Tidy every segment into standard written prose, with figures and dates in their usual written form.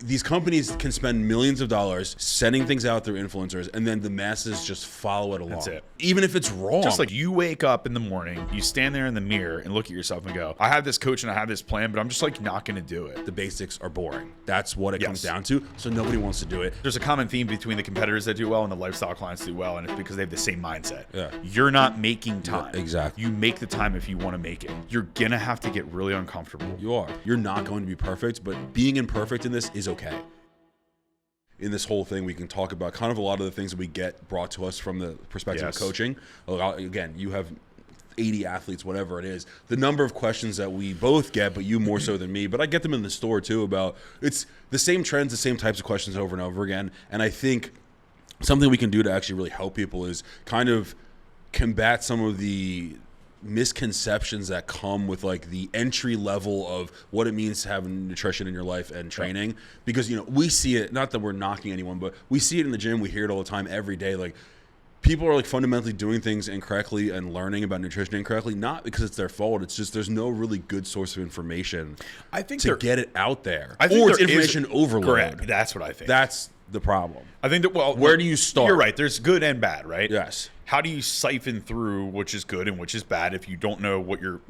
these companies can spend millions of dollars sending things out through influencers, and then the masses just follow it along. That's it. Even if it's wrong. Just like you wake up in the morning, you stand there in the mirror and look at yourself and go, I have this coach and I have this plan, but I'm just like not going to do it. The basics are boring. That's what it comes down to. So nobody wants to do it. There's a common theme between the competitors that do well and the lifestyle clients that do well, and it's because they have the same mindset. Yeah. You're not making time. Yeah, exactly. You make the time if you want to make it. You're going to have to get really uncomfortable. You are. You're not going to be perfect, but being imperfect in this is okay. In this whole thing, we can talk about kind of a lot of the things that we get brought to us from the perspective of coaching. Again, you have 80 athletes, whatever it is. The number of questions that we both get, but you more so than me, but I get them in the store too about it's the same trends, the same types of questions over and over again. And I think something we can do to actually really help people is kind of combat some of the misconceptions that come with like the entry level of what it means to have nutrition in your life and training. Because, you know, we see it, not that we're knocking anyone, but we see it in the gym. We hear it all the time, every day. Like, people are like fundamentally doing things incorrectly and learning about nutrition incorrectly, not because it's their fault. It's just there's no really good source of information I think to get it out there. I think or it's there information overload. Correct. That's what I think. That's the problem. I think that, well, where do you start? You're right. There's good and bad, right? Yes. How do you siphon through which is good and which is bad if you don't know what you're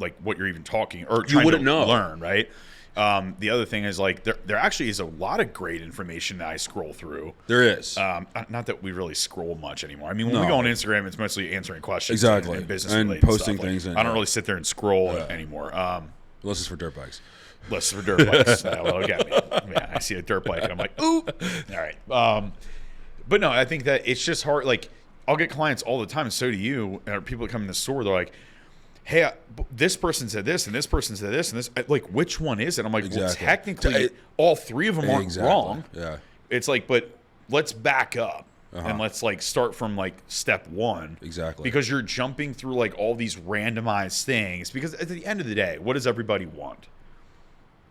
even talking or trying to learn, right? The other thing is like there actually is a lot of great information that I scroll through. There is. Not that we really scroll much anymore. I mean, when we go on Instagram, it's mostly answering questions, exactly, and business and related posting stuff. things. I don't really sit there and scroll anymore. Unless it's for dirt bikes. Unless it's for dirt bikes. Well, again, man, I see a dirt bike and I'm like, ooh, all right. But no, I think that it's just hard. Like, I'll get clients all the time, and so do you. Or people that come in the store, they're like, hey, this person said this, and this person said this, and this. Like, which one is it? I'm like, well, technically, all three of them aren't wrong. Yeah. It's like, but let's back up. And let's like start from like step one. Exactly. Because you're jumping through like all these randomized things. Because at the end of the day, what does everybody want?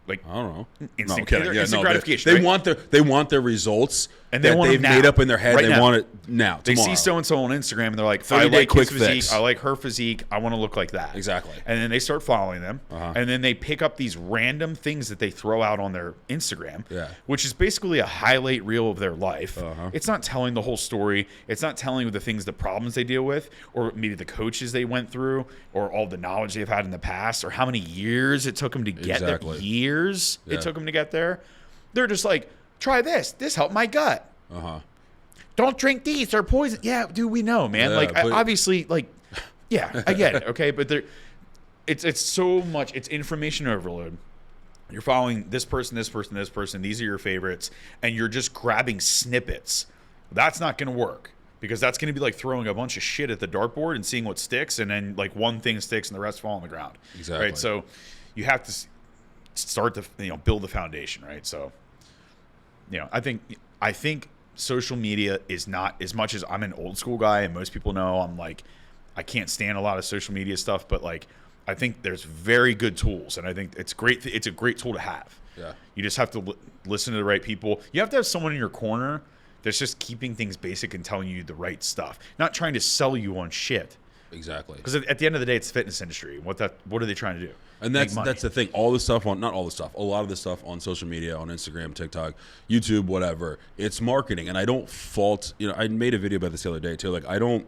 Like, I don't know. Instant, instant gratification. They want their results and they want they've made up in their head. Right they now. want it now. They tomorrow. see so and so on Instagram and they're like, I 30-day like quick his physique. fix. I like her physique. I want to look like that. Exactly. And then they start following them. And then they pick up these random things that they throw out on their Instagram, which is basically a highlight reel of their life. It's not telling the whole story. It's not telling the things, the problems they deal with, or maybe the coaches they went through, or all the knowledge they've had in the past, or how many years it took them to get there. Years it took them to get there. They're just like, try this. This helped my gut. Don't drink these. They're poison. Yeah, dude, we know, man. Yeah, like, obviously, like, yeah, I get it. Okay, but it's so much. It's information overload. You're following this person, this person, this person. These are your favorites, and you're just grabbing snippets. That's not going to work because that's going to be like throwing a bunch of shit at the dartboard and seeing what sticks, and then like one thing sticks and the rest fall on the ground. Exactly. Right. So you have to start to build the foundation. Right. So I think social media is not, as much as I'm an old school guy and most people know I'm like, I can't stand a lot of social media stuff, but like, I think there's very good tools, and I think it's great. It's a great tool to have. Yeah. You just have to listen to the right people. You have to have someone in your corner that's just keeping things basic and telling you the right stuff, not trying to sell you on shit. Exactly. Because at the end of the day, it's the fitness industry. What are they trying to do? And that's the thing. All this stuff not all the stuff. A lot of the stuff on social media, on Instagram, TikTok, YouTube, whatever. It's marketing, and I don't fault. I made a video about this the other day too. Like I don't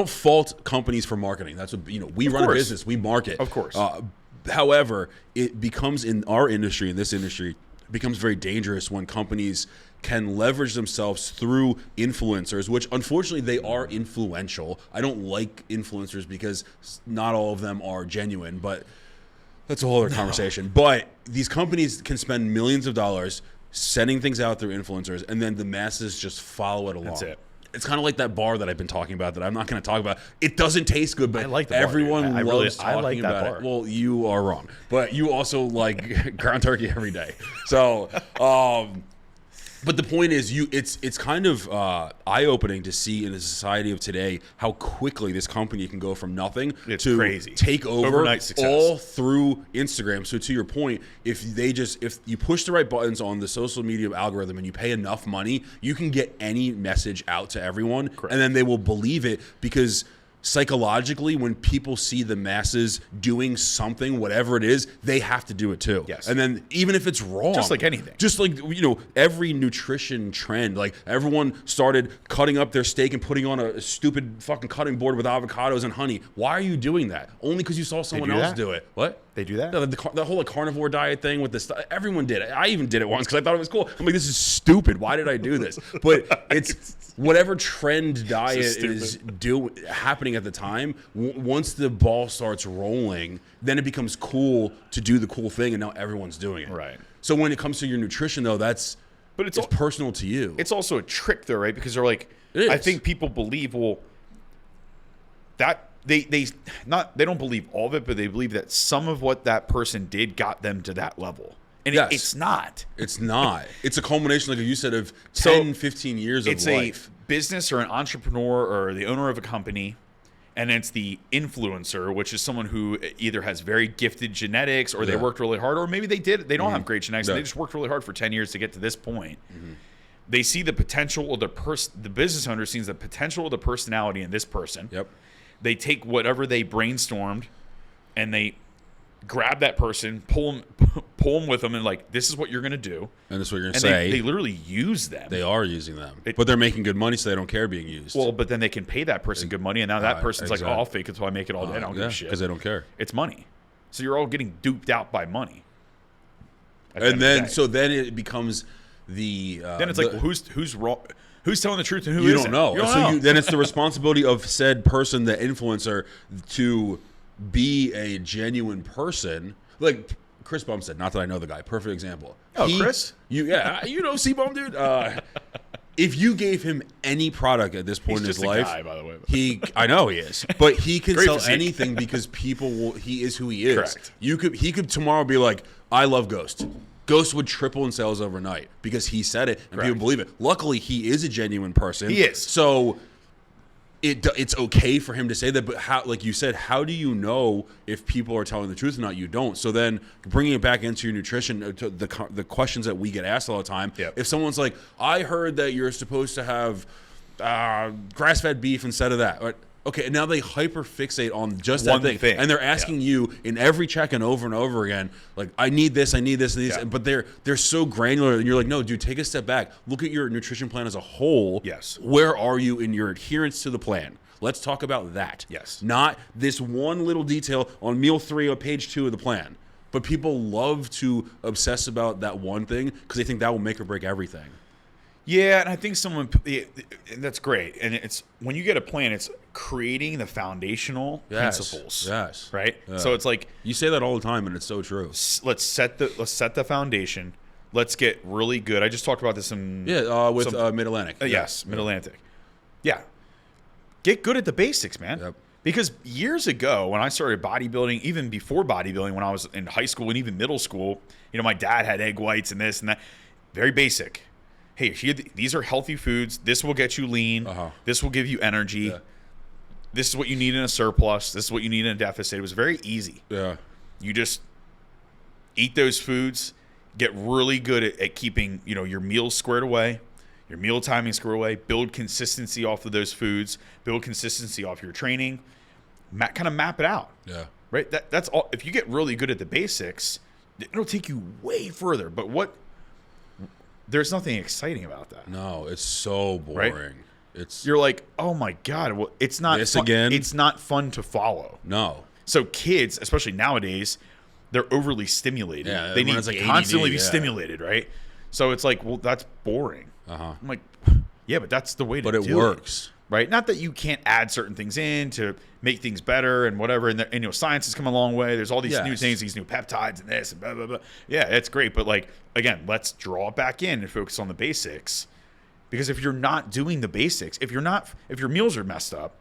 fault companies for marketing. That's what we run a business. We market, of course. However, it becomes in our industry, in this industry, it becomes very dangerous when companies can leverage themselves through influencers, which unfortunately they are influential. I don't like influencers because not all of them are genuine, but that's a whole other conversation. But these companies can spend millions of dollars sending things out through influencers, and then the masses just follow it along. That's it. It's kind of like that bar that I've been talking about that I'm not going to talk about. It doesn't taste good, but I like the everyone bar, loves talking like about bar. it. Well, you are wrong. But you also like ground turkey every day. So, but the point is, it's kind of eye-opening to see in the society of today how quickly this company can go from nothing to crazy. Take over Overnight success. all through Instagram. So to your point, if you push the right buttons on the social media algorithm and you pay enough money, you can get any message out to everyone. Correct. And then they will believe it because psychologically, when people see the masses doing something, whatever it is, they have to do it too. Yes. And then even if it's wrong, Just like anything. just like, every nutrition trend, like everyone started cutting up their steak and putting on a stupid fucking cutting board with avocados and honey. Why are you doing that? Only because you saw someone else do it. What? They do that? The whole carnivore diet thing with this, everyone did it. I even did it once because I thought it was cool. I'm like, this is stupid. Why did I do this? But it's whatever trend diet is happening at the time. Once the ball starts rolling, then it becomes cool to do the cool thing, and now everyone's doing it. Right. So when it comes to your nutrition, though, it's personal to you. It's also a trick, though, right? Because they're like, I think people believe, well, that they don't believe all of it, but they believe that some of what that person did got them to that level. And it's not. It's not. It's a culmination, like you said, of 10, 15 years of life. It's a business or an entrepreneur or the owner of a company, and it's the influencer, which is someone who either has very gifted genetics or they worked really hard, or maybe they don't have great genetics, and they just worked really hard for 10 years to get to this point. They see the potential of the business owner sees the potential of the personality in this person. Yep. They take whatever they brainstormed and they grab that person, pull them with them, and like, this is what you're going to do. And this is what you're going to say. They literally use them. They are using them. But they're making good money, so they don't care being used. Well, but then they can pay that person good money, and now that person's like, oh, I'll fake it so I make it all day. I don't give a shit. Because they don't care. It's money. So you're all getting duped out by money. And then it becomes the... then it's like, well, who's wrong? Who's telling the truth and who you isn't? Don't know. You don't so know. Then it's the responsibility of said person, the influencer, to be a genuine person. Like Chris Bumstead, not that I know the guy. Perfect example. Chris? You know C-Bum, dude. If you gave him any product at this point in his life, guy, by the way. I know he is, but he can sell physique. anything because he is who he is. Correct. He could tomorrow be like, I love Ghost. Ghost would triple in sales overnight because he said it and people believe it. Luckily, he is a genuine person. He is. So it's okay for him to say that, but how, like you said, how do you know if people are telling the truth or not? You don't. So then bringing it back into your nutrition, to the questions that we get asked all the time. Yep. If someone's like, I heard that you're supposed to have grass-fed beef instead of that. Okay, and now they hyper-fixate on just that thing. And they're asking you in every check-in over and over again, like, I need this, and these. Yeah. But they're so granular, and you're like, no, dude, take a step back. Look at your nutrition plan as a whole. Yes. Where are you in your adherence to the plan? Let's talk about that. Yes. Not this one little detail on meal 3 on page 2 of the plan. But people love to obsess about that one thing because they think that will make or break everything. Yeah, and I think that's great. And it's when you get a plan, it's creating the foundational principles. Yes. Right? Yeah. So it's like, you say that all the time and it's so true. Let's set the foundation. Let's get really good. I just talked about this in with Mid-Atlantic. Yes, Mid-Atlantic. Yeah. Get good at the basics, man. Yep. Because years ago, when I started bodybuilding, even before bodybuilding, when I was in high school and even middle school, my dad had egg whites and this and that. Very basic. Hey, these are healthy foods. This will get you lean. This will give you energy. Yeah. This is what you need in a surplus. This is what you need in a deficit. It was very easy. Yeah. You just eat those foods, get really good at keeping, your meals squared away, your meal timing squared away, build consistency off of those foods, build consistency off your training, kind of map it out. Yeah. Right? That's all. If you get really good at the basics, it'll take you way further. But there's nothing exciting about that. No, it's so boring. Right? You're like, oh my God, well, it's not this fun. Again? It's not fun to follow. No. So kids, especially nowadays, they're overly stimulated. Yeah, they need to constantly be stimulated, right? So it's like, well, that's boring. I'm like, yeah, but that's the way to do it. But it works. Right? Not that you can't add certain things in to make things better and whatever. And science has come a long way. There's all these new things, these new peptides and this and blah, blah, blah. Yeah, it's great. But again, let's draw it back in and focus on the basics. Because if you're not doing the basics, if your meals are messed up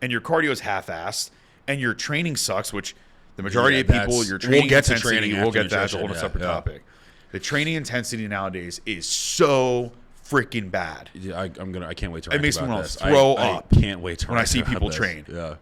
and your cardio is half-assed and your training sucks, which the majority of people, your training intensity, we'll get that as a whole separate topic. The training intensity nowadays is so freaking bad. Yeah, I can't wait to. It makes me want to throw up. I can't wait to when I see people train. Yeah,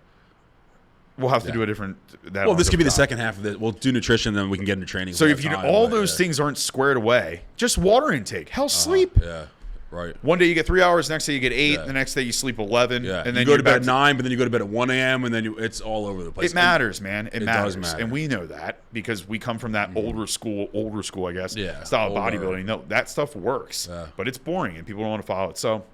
we'll have to do a different. Well, this could be the second half of it. We'll do nutrition, then we can get into training. So if all those things aren't squared away, just water intake. Hell, sleep. Yeah, Right. One day you get 3 hours, next day you get 8, Yeah. the next day you sleep 11. Yeah. And then you go to bed at 9, but then you go to bed at 1 a.m. and then it's all over the place. It matters, man. It matters. does matter. And we know that because we come from that older school, I guess, Yeah, style of older. bodybuilding. No, that stuff works, but it's boring and people don't want to follow it. So,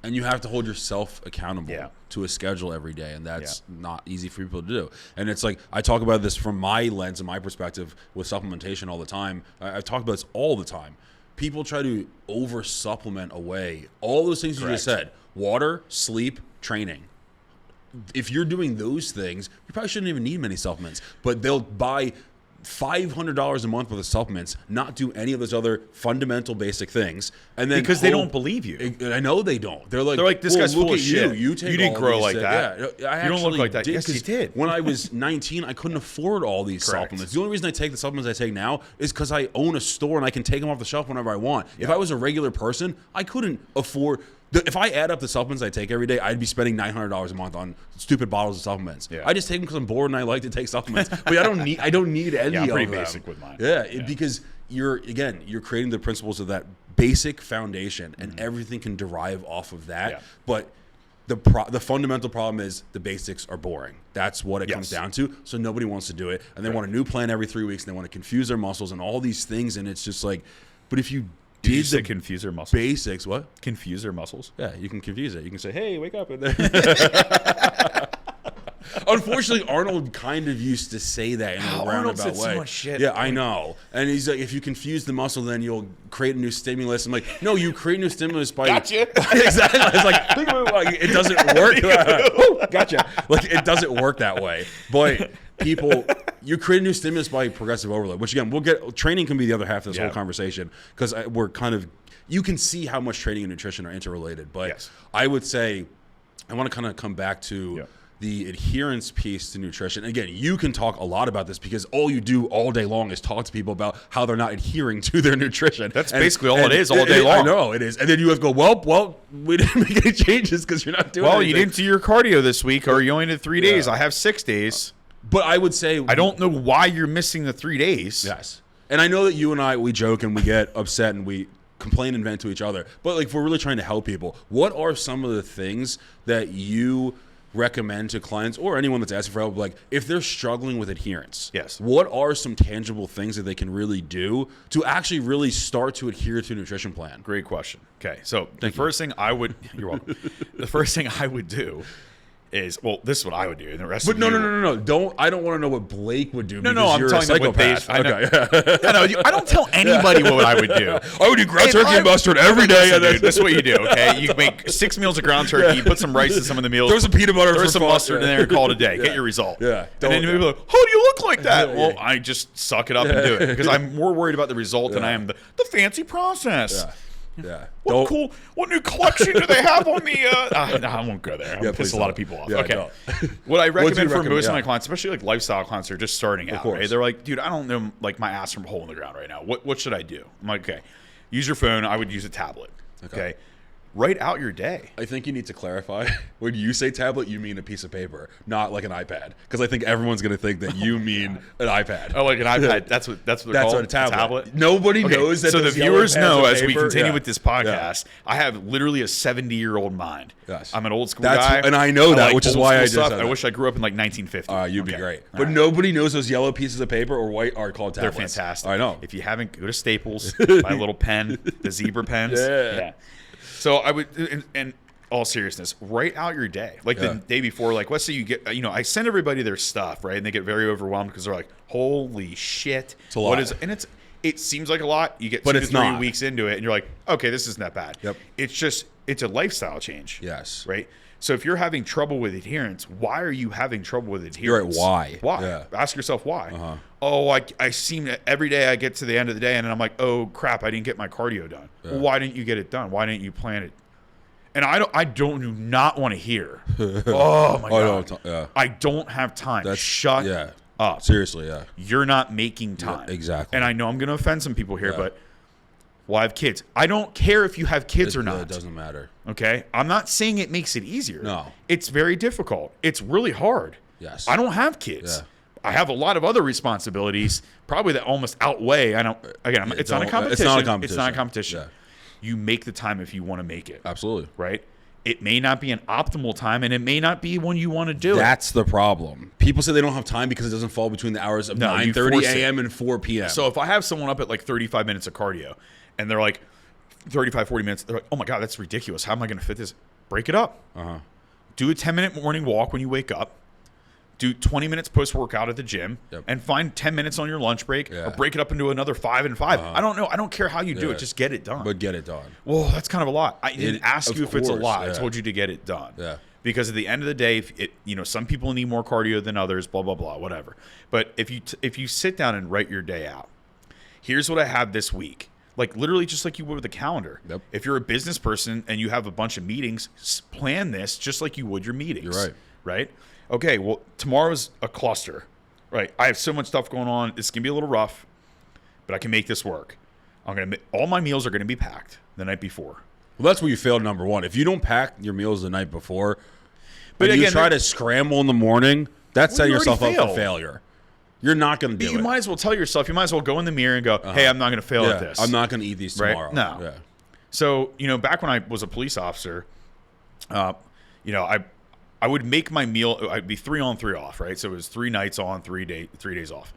and you have to hold yourself accountable Yeah. to a schedule every day, and that's not easy for people to do. And it's like, I talk about this from my lens and my perspective with supplementation all the time. I talk about this all the time. People try to over supplement away all those things you just said: water, sleep, training. If you're doing those things, you probably shouldn't even need many supplements, but they'll buy $500 a month worth of supplements, not do any of those other fundamental basic things, and then because they don't believe you. I know they don't. They're like, this guy's look full at of shit. You take You didn't all grow these like things. that. Yeah, I You don't look actually like that. did, Yes, you 'cause did. When I was 19, I couldn't afford all these supplements. The only reason I take the supplements I take now is because I own a store and I can take them off the shelf whenever I want. If I was a regular person, I couldn't afford. If I add up the supplements I take every day, I'd be spending $900 a month on stupid bottles of supplements. Yeah. I just take them because I'm bored and I like to take supplements. But I don't need any I'm of pretty them. basic with mine. Because you're creating the principles of that basic foundation, and everything can derive off of that. Yeah. But the fundamental problem is the basics are boring. That's what it comes down to. So nobody wants to do it, and they want a new plan every 3 weeks, and they want to confuse their muscles and all these things. And it's just like, but if you did the confuse their muscles. basics, what? Confuse their muscles. Yeah, you can confuse it. You can say, "Hey, wake up!" Unfortunately, Arnold kind of used to say that in a Arnold roundabout said way. so much shit. Yeah, I know. And he's like, if you confuse the muscle, then you'll create a new stimulus. I'm like, no, you create a new stimulus by Gotcha. Exactly. It's like it doesn't work. Gotcha. Like it doesn't work that way. But people, you create a new stimulus by progressive overload. Which again, training can be the other half of this whole conversation, because we're kind of, you can see how much training and nutrition are interrelated. But I would say, I want to kind of come back to the adherence piece to nutrition. Again, you can talk a lot about this because all you do all day long is talk to people about how they're not adhering to their nutrition. That's basically all it is all day long. I know it is. And then you have to go, well, we didn't make any changes because you're not doing anything. Well, you didn't do your cardio this week, or you only did 3 days. I have 6 days. But I would say, I don't know why you're missing the 3 days. Yes. And I know that you and I, we joke and we get upset and we complain and vent to each other. But like, if we're really trying to help people, what are some of the things that you recommend to clients or anyone that's asking for help, like if they're struggling with adherence? Yes. What are some tangible things that they can really do to actually really start to adhere to a nutrition plan? Great question. Okay, so the first thing I would, you're welcome. The first thing I would do is, well, this is what I would do, and the rest. But of you, no. I don't want to know what Blake would do. No, because I'm you're telling a them what they. psychopath. I don't tell anybody what I would do. I would do ground turkey and mustard every day. Listen, dude, that's what you do. Okay, you make 6 meals of ground turkey, put some rice in some of the meals, Throw some peanut butter, throw for some fun. mustard in there, and call it a day. Get your result. Yeah. And then people are like, "How do you look like that?" Well, I just suck it up and do it because I'm more worried about the result than I am the fancy process. Yeah. What new collection do they have on the? No, I won't go there. I'll piss a lot of people off. Yeah, okay. What I recommend for most of my yeah. clients, especially like lifestyle clients, are just starting out. course. Right? They're like, dude, I don't know like my ass from a hole in the ground right now. What should I do? I'm like, okay, use your phone. I would use a tablet. Okay. Write out your day. I think you need to clarify, when you say tablet, you mean a piece of paper, not like an iPad. Because I think everyone's going to think that you mean an iPad. Oh, like an iPad. That's what they're called. What a tablet. Nobody knows that. So the viewers know, as we continue Yeah. with this podcast, I have literally a 70-year-old mind. Yes. I'm an old school guy. And I know that, like which is old why school I just stuff. said I that. wish I grew up in like 1950. You'd be great. All But right. nobody knows those yellow pieces of paper or white are called They're tablets. fantastic. I know. If you haven't, go to Staples, buy a little pen, the zebra pens. Yeah. So I would, in all seriousness, write out your day. Like the day before, like let's say you get, I send everybody their stuff, right? And they get very overwhelmed because they're like, holy shit. It's a lot. It seems like a lot. You get But 2 it's to 3 not. weeks into it and you're like, okay, this isn't that bad. Yep. It's a lifestyle change. Yes. Right? So if you're having trouble with adherence, why are you having trouble with adherence? You're right. Why? Why? Yeah. Ask yourself why. Oh, I seem to, every day I get to the end of the day and then I'm like, oh crap, I didn't get my cardio done. Well, why didn't you get it done? Why didn't you plan it? And I do not want to hear. Oh my god! I don't have time. Shut up. Seriously, yeah. You're not making time. Yeah, exactly. And I know I'm going to offend some people here, but well, I have kids. I don't care if you have kids or not. It doesn't matter. Okay? I'm not saying it makes it easier. No. It's very difficult. It's really hard. Yes. I don't have kids. Yeah. I have a lot of other responsibilities, probably that almost outweigh. It's not a competition. It's not a competition. It's not a competition. Yeah. you make the time if you want to make it. Absolutely. Right? It may not be an optimal time, and it may not be when you want to do it. That's the problem. People say they don't have time because it doesn't fall between the hours of 9:30 a.m. and 4 p.m. So if I have someone up at like 35 minutes of cardio, and they're like 35, 40 minutes, they're like, oh my God, that's ridiculous. How am I going to fit this? Break it up. Do a 10-minute morning walk when you wake up. Do 20 minutes post-workout at the gym, and find 10 minutes on your lunch break, or break it up into another 5 and 5. I don't know. I don't care how you do it. Just get it done. But get it done. Well, that's kind of a lot. I didn't ask you if it's a lot. I told you to get it done. Because at the end of the day, some people need more cardio than others, blah, blah, blah, whatever. But if you sit down and write your day out, here's what I have this week. Like literally just like you would with a calendar. If you're a business person and you have a bunch of meetings, plan this just like you would your meetings. You're right. Right? Okay, well, tomorrow's a cluster, right? I have so much stuff going on. It's going to be a little rough, but I can make this work. All my meals are going to be packed the night before. Well, that's where you failed, number one. If you don't pack your meals the night before, but again, you try to scramble in the morning, that's setting yourself up for failure. You're not going to do it. You might as well tell yourself, you might as well go in the mirror and go, hey, I'm not going to fail at this. I'm not going to eat these tomorrow. Right? No. Yeah. So, back when I was a police officer, I would make my meal. I'd be 3 on, 3 off, right? So it was 3 nights on, 3 days off.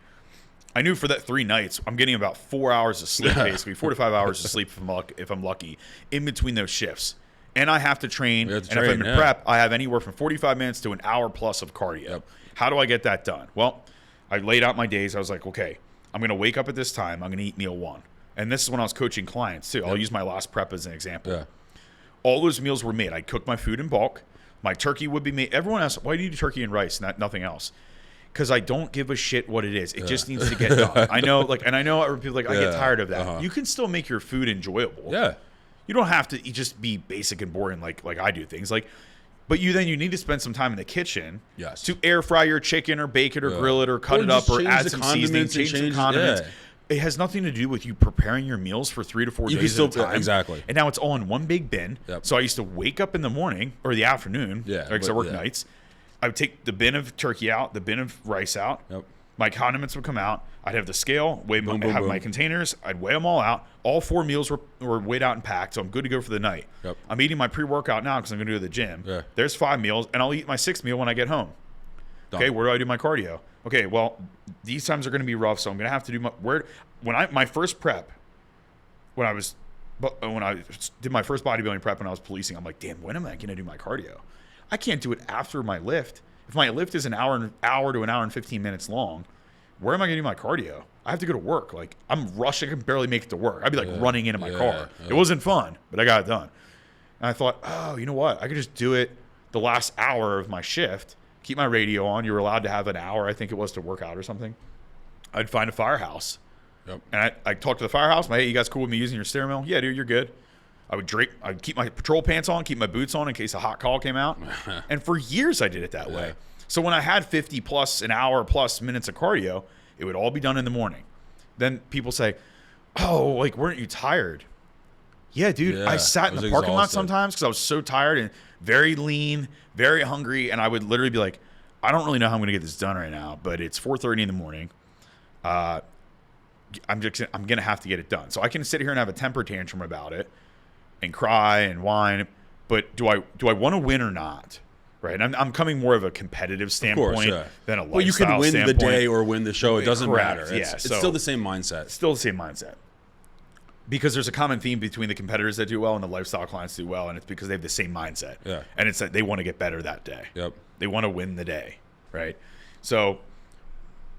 I knew for that 3 nights, I'm getting about 4 hours of sleep, basically 4 to 5 hours of sleep if I'm lucky, in between those shifts. And I have to train. If I'm in prep, I have anywhere from 45 minutes to an hour plus of cardio. How do I get that done? Well, I laid out my days. I was like, okay, I'm going to wake up at this time. I'm going to eat meal 1. And this is when I was coaching clients too. I'll use my last prep as an example. All those meals were made. I'd cook my food in bulk. My turkey would be made. Everyone asks, why do you do turkey and rice, nothing else? Because I don't give a shit what it is. It just needs to get done. I know, and I know people I get tired of that. You can still make your food enjoyable. You don't have to just be basic and boring like I do things. But you need to spend some time in the kitchen to air fry your chicken or bake it or grill it or cut it up or add some seasoning, change the condiments. It has nothing to do with you preparing your meals for 3 to 4 days at a time. Exactly. And now it's all in one big bin. So I used to wake up in the morning or the afternoon, because I work nights. I would take the bin of turkey out, the bin of rice out. My condiments would come out. I'd have the scale, have my containers. I'd weigh them all out. All 4 meals were weighed out and packed, so I'm good to go for the night. I'm eating my pre-workout now because I'm going to go to the gym. There's 5 meals, and I'll eat my 6th meal when I get home. Done. Okay, where do I do my cardio? Okay, well, these times are going to be rough, so I'm going to have to do my first prep. When I did my first bodybuilding prep when I was policing, I'm like, damn, when am I going to do my cardio? I can't do it after my lift. If my lift is an hour to an hour and 15 minutes long, where am I going to do my cardio? I have to go to work. Like, I'm rushing. I can barely make it to work. I'd be running into my car. It wasn't fun, but I got it done. And I thought, oh, you know what? I could just do it the last hour of my shift. Keep my radio on. You were allowed to have an hour, I think it was, to work out or something. I'd find a firehouse. And I'd talk to the firehouse. Hey, you guys cool with me using your stair mill? Yeah, dude, you're good. I'd keep my patrol pants on, keep my boots on in case a hot call came out. And for years I did it that way. So when I had 50 plus an hour plus minutes of cardio, it would all be done in the morning. Then people say, oh, weren't you tired? Yeah, dude, I sat in the parking lot sometimes because I was so tired and very lean, very hungry. And I would literally be like, I don't really know how I'm going to get this done right now, but it's 4:30 in the morning. I'm going to have to get it done. So I can sit here and have a temper tantrum about it and cry and whine, but do I want to win or not? Right. And I'm coming more of a competitive standpoint than a lifestyle standpoint. Well, you can win the day or win the show. It doesn't matter. It's still the same mindset. Still the same mindset. Because there's a common theme between the competitors that do well and the lifestyle clients do well, and it's because they have the same mindset. And it's that they want to get better that day. They want to win the day. Right. So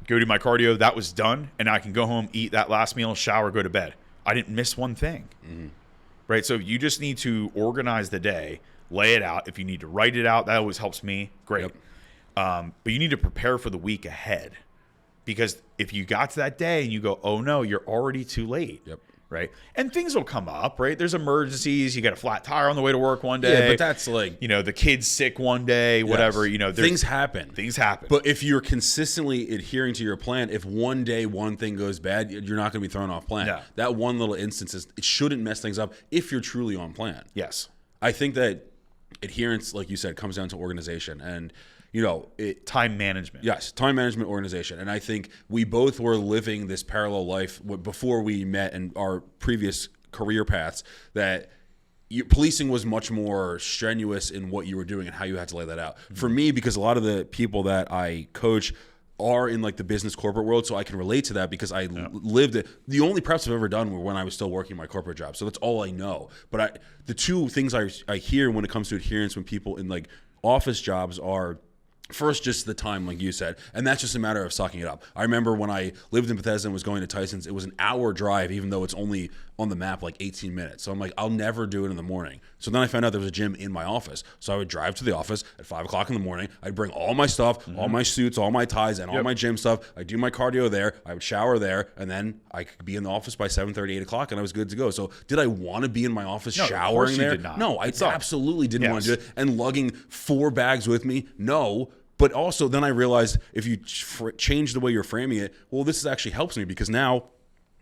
go do my cardio. That was done. And I can go home, eat that last meal, shower, go to bed. I didn't miss one thing. Right. So you just need to organize the day, lay it out. If you need to write it out, that always helps me. Great. But you need to prepare for the week ahead, because if you got to that day and you go, oh no, you're already too late. Right. And things will come up, right? There's emergencies. You got a flat tire on the way to work one day. Yeah, but that's the kid's sick one day, whatever, things happen. Things happen. But if you're consistently adhering to your plan, if one day one thing goes bad, you're not going to be thrown off plan. That one little instance, it shouldn't mess things up if you're truly on plan. Yes. I think that adherence, like you said, comes down to organization and, time management. Yes, time management, organization. And I think we both were living this parallel life before we met in our previous career paths that policing was much more strenuous in what you were doing and how you had to lay that out. For me, because a lot of the people that I coach are in like the business corporate world, so I can relate to that because I lived it. The only preps I've ever done were when I was still working my corporate job, so that's all I know. But the two things I hear when it comes to adherence when people in like office jobs are, first, just the time, like you said, and that's just a matter of sucking it up. I remember when I lived in Bethesda and was going to Tyson's, it was an hour drive, even though it's only on the map like 18 minutes. So I'm like, I'll never do it in the morning. So then I found out there was a gym in my office. So I would drive to the office at 5 o'clock in the morning. I'd bring all my stuff, all my suits, all my ties, and all my gym stuff. I'd do my cardio there. I would shower there, and then I could be in the office by 7:30, 8 o'clock, and I was good to go. So did I want to be in my office showering there? Did not. No, I absolutely didn't want to do it. And lugging 4 bags with me? No. But also, then I realized if you change the way you're framing it, well, this actually helps me because now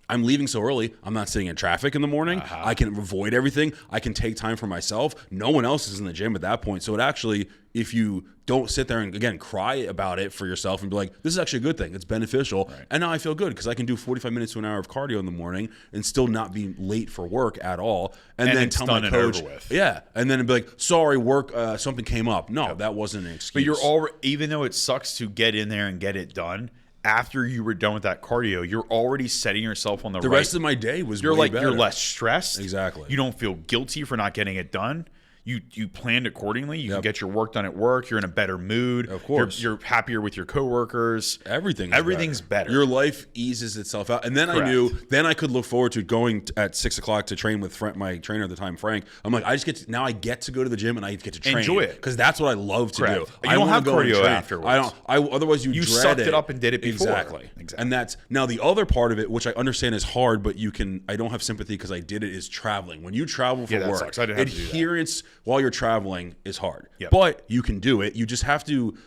I'm leaving so early. I'm not sitting in traffic in the morning. I can avoid everything. I can take time for myself. No one else is in the gym at that point. So it actually, if you don't sit there and, again, cry about it for yourself and be like, this is actually a good thing. It's beneficial. Right. And now I feel good because I can do 45 minutes to an hour of cardio in the morning and still not be late for work at all. And then tell my coach, and then be like, sorry, work, something came up. No, that wasn't an excuse. But you're already, even though it sucks to get in there and get it done, after you were done with that cardio, you're already setting yourself on the rest of my day was way better. You're less stressed. Exactly. You don't feel guilty for not getting it done. You planned accordingly. You can get your work done at work. You're in a better mood. Of course. You're happier with your coworkers. Everything's better. Your life eases itself out. And then I knew, then I could look forward to going at 6 o'clock to train with my trainer at the time, Frank. I'm like, now I get to go to the gym and I get to train. Enjoy it. Because that's what I love to do. You don't have cardio afterwards. Otherwise you dread sucked it up and did it before. Exactly. And that's, now the other part of it, which I understand is hard, but I don't have sympathy because I did it, is traveling. When you travel for work, adherence while you're traveling is hard, but you can do it. You just have to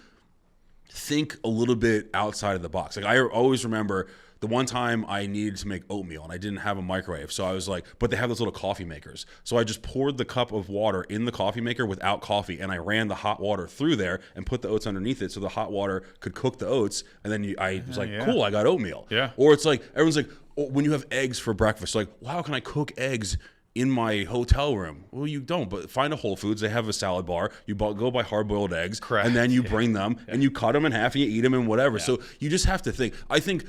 think a little bit outside of the box. Like I always remember the one time I needed to make oatmeal and I didn't have a microwave. So I was like, but they have those little coffee makers. So I just poured the cup of water in the coffee maker without coffee and I ran the hot water through there and put the oats underneath it so the hot water could cook the oats. And then I was like, cool, I got oatmeal. Or it's like, everyone's like, oh, when you have eggs for breakfast, like, well, how can I cook eggs in my hotel room? Well, you don't, but find a Whole Foods. They have a salad bar. You go buy hard-boiled eggs, and then you bring them, and you cut them in half, and you eat them, and whatever. So you just have to think. I think,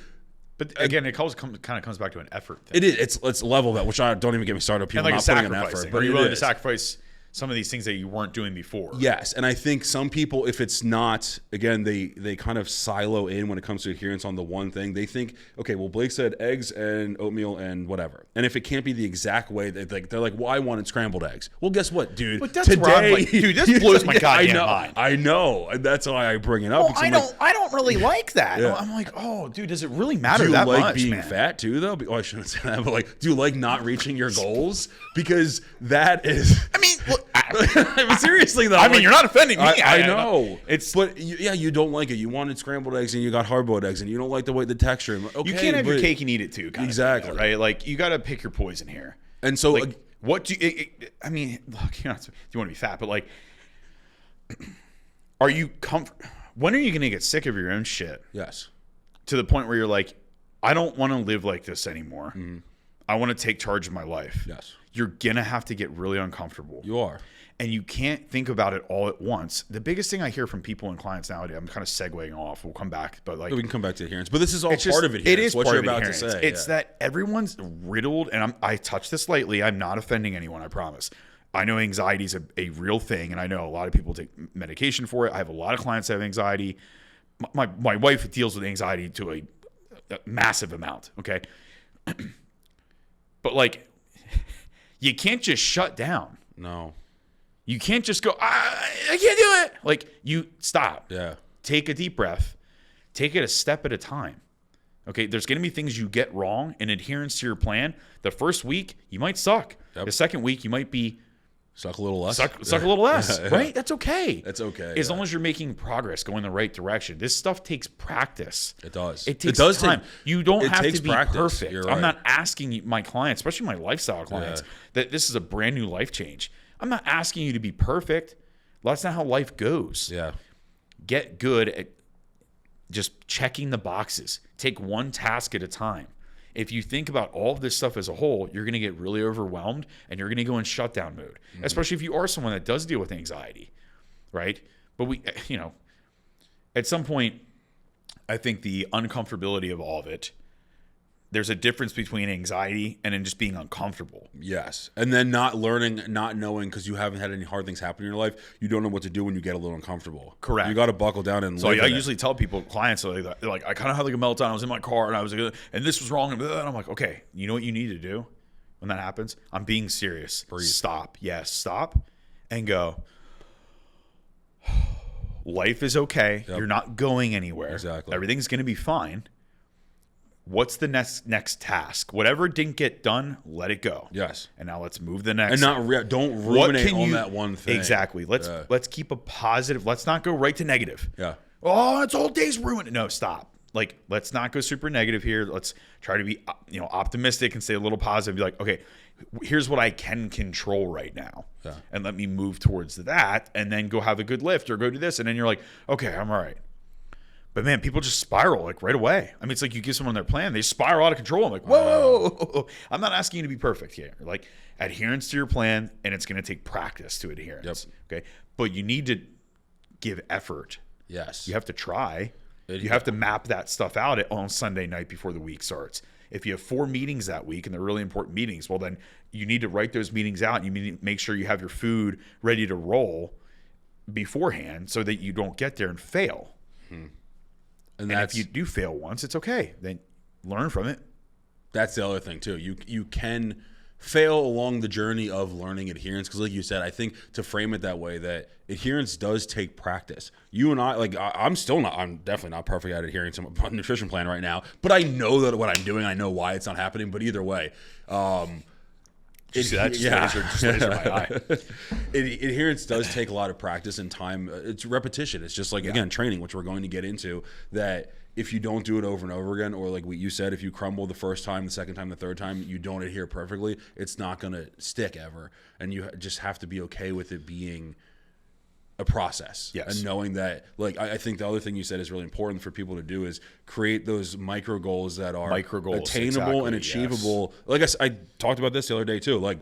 but again, it kind of comes back to an effort thing. It is. It's level that, which I don't even get me started. People and like not putting an effort, but are you willing to sacrifice some of these things that you weren't doing before? Yes, and I think some people, if it's not, again, they kind of silo in when it comes to adherence on the one thing. They think, okay, well, Blake said eggs and oatmeal and whatever. And if it can't be the exact way, they're like, well, I wanted scrambled eggs. Well, guess what, dude? But that's today, dude, this blows my goddamn mind. I know, and that's why I bring it up. Well, I don't really like that. I'm like, oh, dude, does it really matter that much? Do you like being fat too, though? Oh, I shouldn't say that, but like, do you like not reaching your goals? Because that is, I mean, look, I mean, seriously though. I mean, you're not offending me. I know. But you don't like it. You wanted scrambled eggs and you got hard-boiled eggs, and you don't like the texture. Okay, you can't have your cake and eat it too. Exactly. Thing, right? Like you got to pick your poison here. And so, like, what do you? I mean, look, do you want to be fat? But like, are you when are you going to get sick of your own shit? Yes. To the point where you're like, I don't want to live like this anymore. Mm-hmm. I want to take charge of my life. Yes. You're going to have to get really uncomfortable. You are. And you can't think about it all at once. The biggest thing I hear from people and clients nowadays, I'm kind of segueing off. We'll come back, but like we can come back to adherence. But this is all part of adherence. It is what you're about to say. It's that everyone's riddled, and I touch this lightly. I'm not offending anyone, I promise. I know anxiety is a real thing, and I know a lot of people take medication for it. I have a lot of clients that have anxiety. My wife deals with anxiety to a massive amount. Okay, but like, you can't just shut down. No. You can't just go, I can't do it. Like, you stop. Yeah. Take a deep breath. Take it a step at a time. Okay, there's going to be things you get wrong in adherence to your plan. The first week, you might suck. Yep. The second week, you might be... Suck a little less. Suck a little less, right? That's okay. That's okay. As long as you're making progress, going the right direction. This stuff takes practice. It does. It takes time. You don't have to be perfect. Right. I'm not asking my clients, especially my lifestyle clients, that this is a brand new life change. I'm not asking you to be perfect. That's not how life goes. Yeah. Get good at just checking the boxes. Take one task at a time. If you think about all of this stuff as a whole, you're going to get really overwhelmed and you're going to go in shutdown mode, especially if you are someone that does deal with anxiety, right? But at some point, I think the uncomfortability of all of it, there's a difference between anxiety and then just being uncomfortable. Yes. And then not learning, not knowing, because you haven't had any hard things happen in your life, you don't know what to do when you get a little uncomfortable. Correct. You got to buckle down and So I usually tell people, clients, they're like, I kind of had like a meltdown. I was in my car and I was like, and this was wrong. And I'm like, okay, you know what you need to do when that happens? I'm being serious. Breathe. Stop. Yes, stop and go. Life is okay. Yep. You're not going anywhere. Exactly. Everything's going to be fine. What's the next task? Whatever didn't get done, let it go. Yes. And now let's move the next. And don't ruminate on that one thing. Exactly. Let's keep a positive. Let's not go right to negative. Yeah. Oh, it's all day's ruined. No, stop. Like, let's not go super negative here. Let's try to be, optimistic and stay a little positive. Be like, okay, here's what I can control right now. Yeah. And let me move towards that and then go have a good lift or go do this. And then you're like, okay, I'm all right. But man, people just spiral like right away. I mean, it's like you give someone their plan, they spiral out of control. I'm like, whoa! I'm not asking you to be perfect here. Like, adherence to your plan, and it's going to take practice to adherence. Yep. Okay, but you need to give effort. Yes. You have to try. You have to map that stuff out on Sunday night before the week starts. If you have 4 meetings that week and they're really important meetings, well, then you need to write those meetings out. And you need to make sure you have your food ready to roll beforehand so that you don't get there and fail. And if you do fail once, it's okay. Then learn from it. That's the other thing too. You can fail along the journey of learning adherence, because like you said, I think to frame it that way, that adherence does take practice. You and I, like, I'm definitely not perfect at adhering to my nutrition plan right now, but I know that what I'm doing, I know why it's not happening. But either way, adherence does take a lot of practice and time. It's repetition. It's just like, again, training, which we're going to get into, that if you don't do it over and over again, or like what you said, if you crumble the first time, the second time, the third time, you don't adhere perfectly, it's not going to stick ever. And you just have to be okay with it being a process. Yes. And knowing that, like, I think the other thing you said is really important for people to do is create those micro goals that are attainable and achievable. Yes. Like I talked about this the other day too. Like,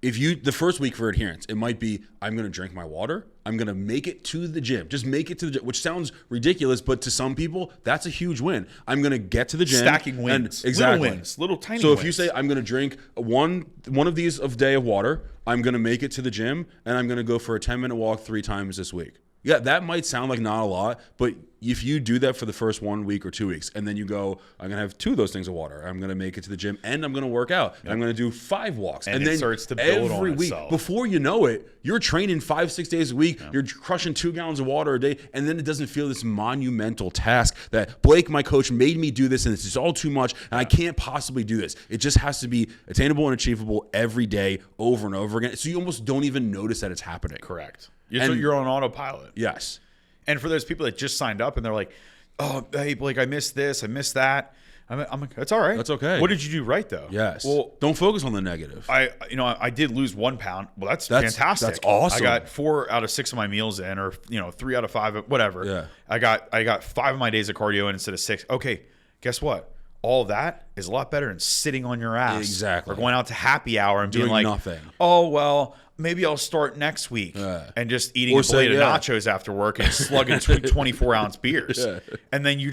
if the first week for adherence, it might be, I'm going to drink my water. I'm going to make it to the gym. Just make it to the gym, which sounds ridiculous, but to some people, that's a huge win. I'm going to get to the gym. Stacking wins. Exactly. Little wins. Little tiny So wins. if you say, I'm going to drink one of these a day of water, I'm going to make it to the gym, and I'm going to go for a 10-minute walk 3 times this week. Yeah, that might sound like not a lot, but if you do that for the first 1 week or 2 weeks, and then you go, I'm going to have 2 of those things of water, I'm going to make it to the gym, and I'm going to work out, I'm going to do 5 walks. And then it starts to build every on week, itself. before you know it, you're training 5-6 days a week, you're crushing 2 gallons of water a day, and then it doesn't feel this monumental task that Blake, my coach, made me do this, and it's just all too much, and I can't possibly do this. It just has to be attainable and achievable every day, over and over again, so you almost don't even notice that it's happening. Correct. You're on autopilot. Yes. And for those people that just signed up and they're like, oh, hey, Blake, I missed this, I missed that. I'm like, that's all right. That's okay. What did you do right, though? Yes. Well, don't focus on the negative. I did lose 1 pound. Well, that's fantastic. That's awesome. I got 4 out of 6 of my meals in, or 3 out of 5, whatever. Yeah. I got 5 of my days of cardio in instead of 6. Okay, guess what? All of that is a lot better than sitting on your ass. Exactly. Or going out to happy hour and doing being like, nothing. Oh, well, maybe I'll start next week. And just eating a plate of nachos after work and slugging 24-ounce beers. Yeah. And then you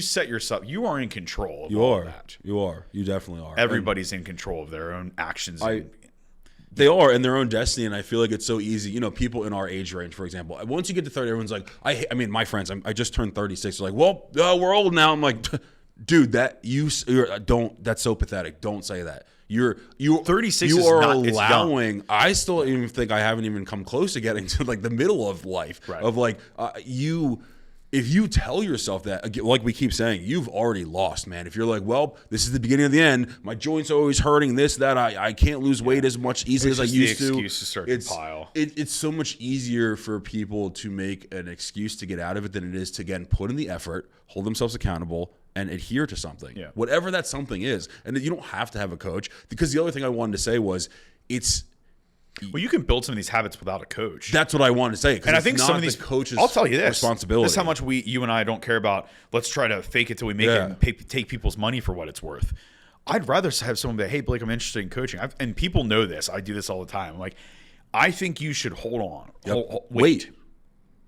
set yourself. You are in control of all that. You are. You definitely are. Everybody's in control of their own actions. They are in their own destiny, and I feel like it's so easy. People in our age range, for example, once you get to 30, everyone's like, I mean, my friends, I just turned 36. They're like, well, we're old now. I'm like, dude, that's so pathetic. Don't say that. You're 36. You is are not, allowing. I still even think I haven't even come close to getting to like the middle of life. Right. Of like if you tell yourself that, like we keep saying, you've already lost, man. If you're like, well, this is the beginning of the end. My joints are always hurting. This, that. I can't lose weight as much easily as I used to. The excuse to start to pile. It's so much easier for people to make an excuse to get out of it than it is to, again, put in the effort, hold themselves accountable, and adhere to something. Yeah. Whatever that something is. And you don't have to have a coach. Because the other thing I wanted to say was, Well, you can build some of these habits without a coach. That's what I want to say. And I think some of these coaches, I'll tell you this, responsibility. This is how much you and I don't care about. Let's try to fake it till we make it and take people's money for what it's worth. I'd rather have someone be, hey, Blake, I'm interested in coaching. And people know this. I do this all the time. I'm like, I think you should hold on. Wait.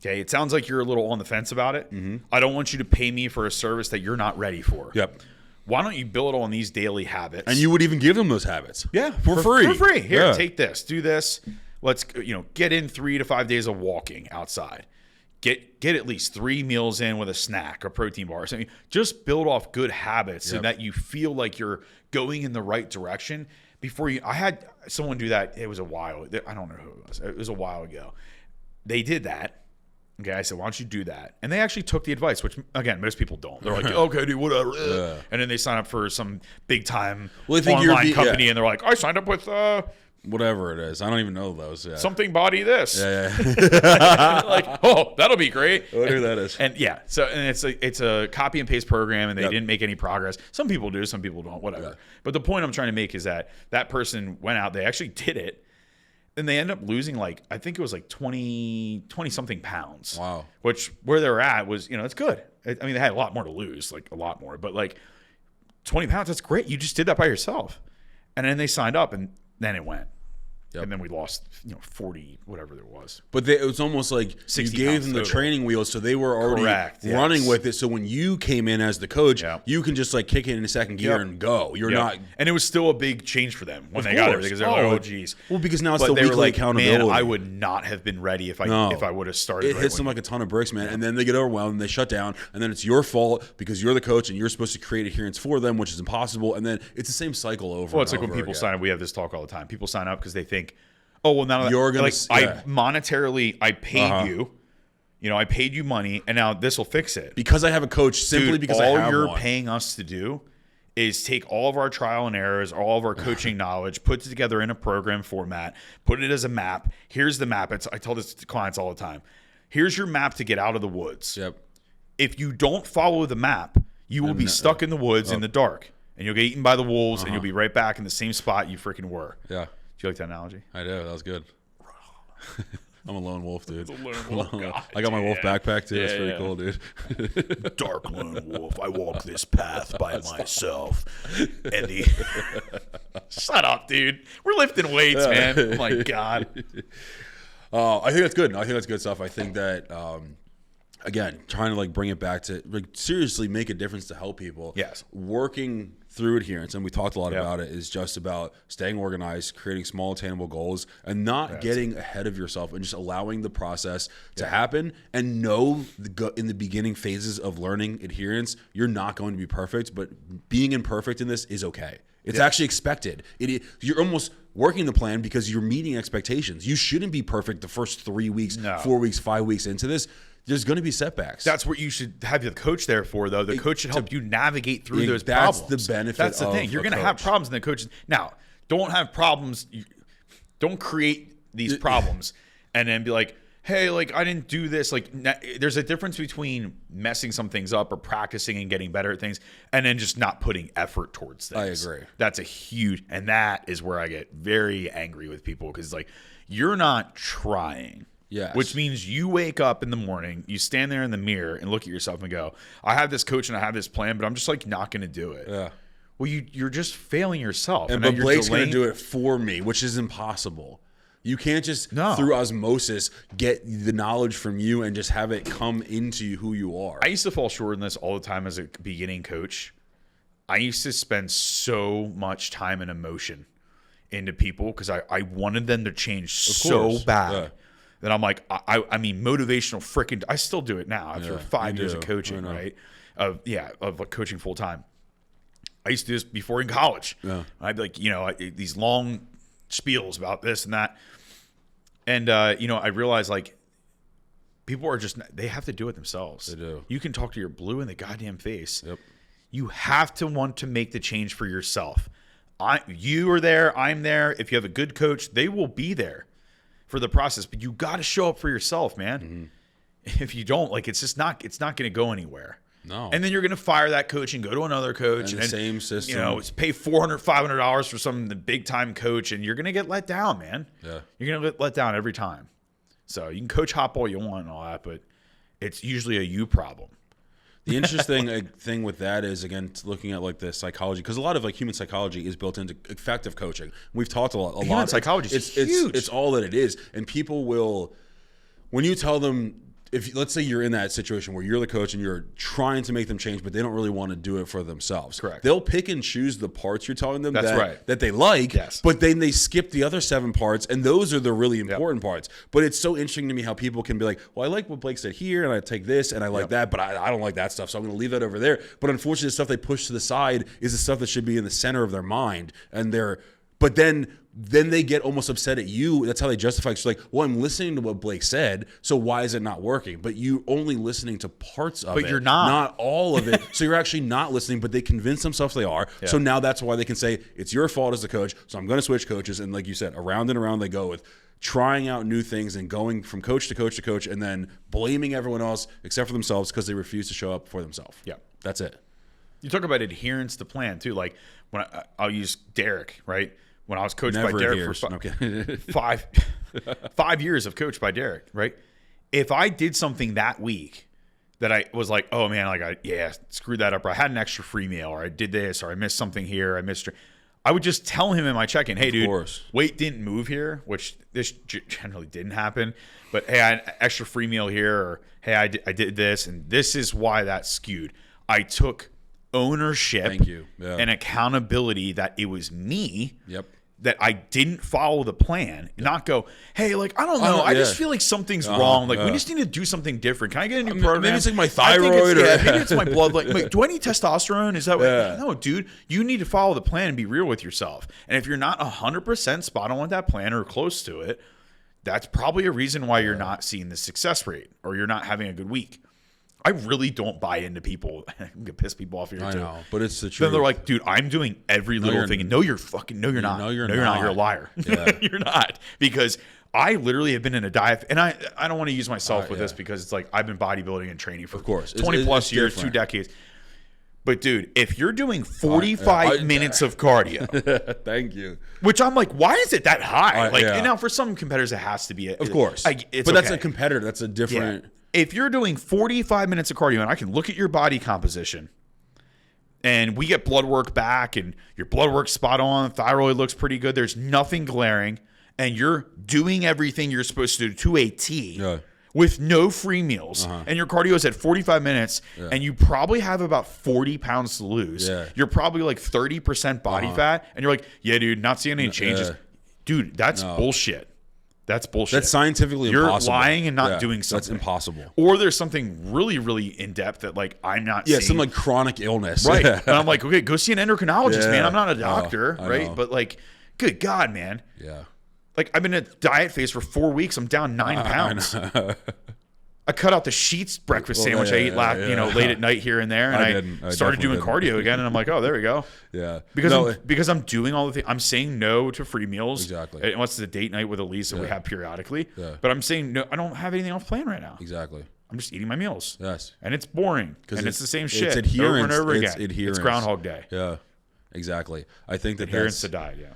Okay, it sounds like you're a little on the fence about it. I don't want you to pay me for a service that you're not ready for. Yep. Why don't you build on these daily habits? And you would even give them those habits. Yeah, for free. For free. Here, take this. Do this. Let's get in 3 to 5 days of walking outside. Get at least 3 meals in with a snack or protein bar. So just build off good habits so that you feel like you're going in the right direction. I had someone do that. It was a while. I don't know who it was. It was a while ago. They did that. Okay, I said, why don't you do that? And they actually took the advice, which, again, most people don't. They're like, okay, dude, whatever. Yeah. And then they sign up for some big-time online company, and they're like, I signed up with whatever it is. I don't even know those. Yeah. Something body this. Yeah. Like, oh, that'll be great. I wonder who that is. And it's a copy and paste program, and they didn't make any progress. Some people do, some people don't, whatever. Yeah. But the point I'm trying to make is that person went out, they actually did it, and they ended up losing I think it was 20 something pounds. Wow. Which where they were at was, it's good. I mean, they had a lot more to lose, a lot more, but 20 pounds, that's great. You just did that by yourself. And then they signed up, and then it went. Yep. And then we lost, 40, whatever there was. But it was almost like you gave them the training wheels, so they were already running with it. So when you came in as the coach, you can just kick it in a second gear and go. You're not. And it was still a big change for them when they got it, because they're like, oh, geez. Well, because now it's the weekly accountability. Man, I would not have been ready if I would have started. It hits them like a ton of bricks, man. And then they get overwhelmed and they shut down. And then it's your fault because you're the coach and you're supposed to create adherence for them, which is impossible. And then it's the same cycle over. Well, it's like when people sign up. We have this talk all the time. People sign up because they think, oh, well, now you're gonna, I monetarily, I paid you. I paid you money, and now this will fix it. Because I have a coach, simply because I have one. All you're paying us to do is take all of our trial and errors, all of our coaching knowledge, put it together in a program format, put it as a map. Here's the map. I tell this to clients all the time. Here's your map to get out of the woods. Yep. If you don't follow the map, you will be stuck in the woods in the dark, and you'll get eaten by the wolves, and you'll be right back in the same spot you freaking were. Yeah. Do you like that analogy? I do. That was good. I'm a lone wolf, dude. It's a lone wolf. God, I got my wolf backpack, too. That's pretty cool, dude. Dark lone wolf. I walk this path by myself. And shut up, dude. We're lifting weights, man. Oh, my God. I think that's good. I think that's good stuff. I think that, again, trying to bring it back to seriously make a difference to help people. Yes. Working through adherence, and we talked a lot about it, is just about staying organized, creating small attainable goals, and not getting ahead of yourself, and just allowing the process to happen. And know in the beginning phases of learning adherence, you're not going to be perfect, but being imperfect in this is okay. It's actually expected. You're almost working the plan because you're meeting expectations. You shouldn't be perfect the first 3 weeks, 4 weeks, 5 weeks into this. There's going to be setbacks. That's what you should have the coach there for, though. The coach should help you navigate through those problems. That's the benefit. That's the thing. You're going to have problems, and the coach. Now, don't have problems. Don't create these problems, and then be like, "Hey, I didn't do this." There's a difference between messing some things up or practicing and getting better at things, and then just not putting effort towards things. I agree. That's a huge, and that is where I get very angry with people, because you're not trying. Yes. Which means you wake up in the morning, you stand there in the mirror and look at yourself and go, I have this coach and I have this plan, but I'm just not going to do it. Yeah. Well, you're just failing yourself. But Blake's going to do it for me, which is impossible. You can't just through osmosis get the knowledge from you and just have it come into who you are. I used to fall short in this all the time as a beginning coach. I used to spend so much time and emotion into people because I wanted them to change so bad. Yeah. Then I'm like, I mean, motivational freaking. I still do it now after 5 years of coaching, right? Of coaching full time. I used to do this before in college. Yeah. I'd be like, these long spiels about this and that, and I realized people are they have to do it themselves. They do. You can talk to your blue in the goddamn face. Yep. You have to want to make the change for yourself. You are there. I'm there. If you have a good coach, they will be there for the process, but you got to show up for yourself, man. Mm-hmm. If you don't, it's just not going to go anywhere. No. And then you're going to fire that coach and go to another coach. And the same system. You know, it's pay $400, $500 for some big time coach, and you're going to get let down, man. Yeah. You're going to get let down every time. So you can coach hop all you want and all that, but it's usually a you problem. The interesting thing with that is, again, looking at like the psychology, because a lot of like human psychology is built into effective coaching. We've talked a lot. Human psychology is huge. It's all that it is, and people will, when you tell them, if let's say you're in that situation where you're the coach and you're trying to make them change, but they don't really want to do it for themselves. Correct. They'll pick and choose the parts you're telling them that they like, yes. But then they skip the other 7 parts, and those are the really important parts. But it's so interesting to me how people can be like, well, I like what Blake said here, and I take this, and I like that, but I don't like that stuff, so I'm going to leave that over there. But unfortunately, the stuff they push to the side is the stuff that should be in the center of their mind, and but then they get almost upset at you. That's how they justify it. It's like, well, I'm listening to what Blake said, so why is it not working? But you only listening to parts of it. But you're not all of it. So you're actually not listening, but they convince themselves they are. Yeah. So now that's why they can say, it's your fault as a coach, so I'm going to switch coaches. And like you said, around and around they go with trying out new things and going from coach to coach to coach, and then blaming everyone else except for themselves because they refuse to show up for themselves. Yeah. That's it. You talk about adherence to plan, too. Like, when I'll use Derek, right? When I was coached by Derek for 5 years of coached by Derek, right? If I did something that week that I was like, oh man, like I screwed that up, or I had an extra free meal, or I did this, or I missed something here, I would just tell him in my check-in, hey dude, weight didn't move here, which this generally didn't happen, but hey, I had an extra free meal here, or hey, I did this, and this is why that skewed. I took ownership and accountability that it was me. Yep. That I didn't follow the plan, and not go, hey, like, I don't know. I just feel like something's wrong. Like, we just need to do something different. Can I get a new program? Maybe it's like my thyroid. Maybe it's my blood. Like, wait, do I need testosterone? Is that what? No, dude. You need to follow the plan and be real with yourself. And if you're not 100% spot on with that plan or close to it, that's probably a reason why you're not seeing the success rate or you're not having a good week. I really don't buy into people. I'm gonna piss people off here too. I know, but it's the truth. Then they're like, dude, I'm doing every little thing. And no, you're not. No, you're not. You're a liar. Yeah. You're not. Because I literally have been in a diet, and I don't want to use myself with this because it's like I've been bodybuilding and training for 20 plus years, different. 2 decades. But dude, if you're doing 45 minutes of cardio, thank you. Which I'm like, why is it that high? And now for some competitors, it has to be. Of course, but that's a competitor. That's a different. Yeah. If you're doing 45 minutes of cardio, and I can look at your body composition, and we get blood work back, and your blood work's spot on, thyroid looks pretty good, there's nothing glaring, and you're doing everything you're supposed to do to a T with no free meals, and your cardio is at 45 minutes, and you probably have about 40 pounds to lose. You're probably like 30% body fat, and you're like, yeah, dude, not seeing any changes. Dude, that's bullshit. That's bullshit. That's scientifically impossible. You're lying and not doing something. That's impossible. Or there's something really, really in depth that like I'm not seeing. Some like chronic illness. Right. And I'm like, okay, go see an endocrinologist, man. I'm not a doctor, right? But like, good God, man. Yeah. Like I've been in a diet phase for 4 weeks. I'm down 9 pounds. I cut out the Sheets breakfast sandwich I ate late at night here and there, and I started doing cardio again, and I'm like, oh, there we go. Yeah. Because I'm doing all the things. I'm saying no to free meals. Exactly. Unless it's a date night with Elise that we have periodically. Yeah. But I'm saying no. I don't have anything off plan right now. Exactly. I'm just eating my meals. Yes. And it's boring. And it's the same shit. It's adherence. Over and over again. Adherence. It's Groundhog Day. Yeah. Exactly. I think that adherence to diet. Yeah.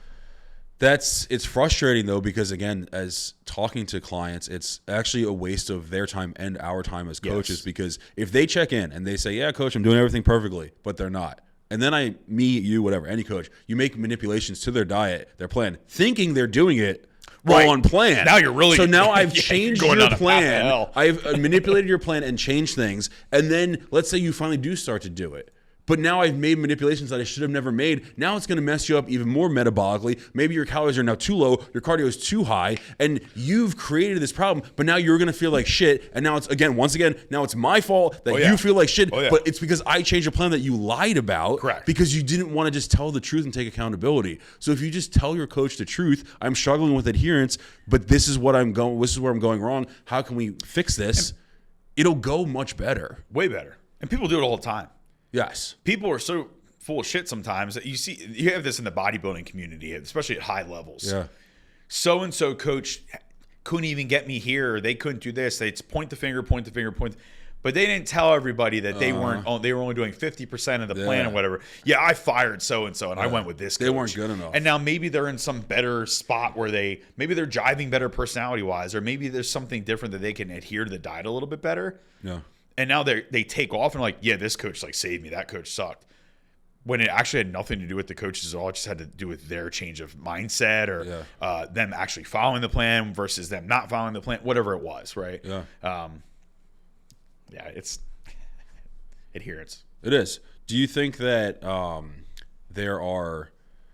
It's frustrating though, because again, as talking to clients, it's actually a waste of their time and our time as coaches, because if they check in and they say, yeah, coach, I'm doing everything perfectly, but they're not. And then you, whatever, any coach, you make manipulations to their diet, their plan, thinking they're doing it on plan. Now you're really. So now I've changed your plan. I've manipulated your plan and changed things. And then let's say you finally do start to do it. But now I've made manipulations that I should have never made. Now it's going to mess you up even more metabolically. Maybe your calories are now too low, your cardio is too high, and you've created this problem, but now you're going to feel like shit. And now it's, once again, now it's my fault that you feel like shit, but it's because I changed a plan that you lied about. Correct. Because you didn't want to just tell the truth and take accountability. So if you just tell your coach the truth, I'm struggling with adherence, but this is where I'm going wrong. How can we fix this? It'll go much better. Way better. And people do it all the time. Yes. People are so full of shit sometimes that you have this in the bodybuilding community, especially at high levels. Yeah. So-and-so coach couldn't even get me here. Or they couldn't do this. It's point the finger. But they didn't tell everybody that they weren't. They were only doing 50% of the plan or whatever. Yeah, I fired so and so, and I went with this coach. They weren't good enough. And now maybe they're in some better spot where maybe they're jiving better personality wise, or maybe there's something different that they can adhere to the diet a little bit better. Yeah. And now they take off and like, yeah, this coach like saved me. That coach sucked. When it actually had nothing to do with the coaches at all. It just had to do with their change of mindset or them actually following the plan versus them not following the plan, whatever it was, right? Yeah. Yeah, it's adherence. It is. Do you think that there are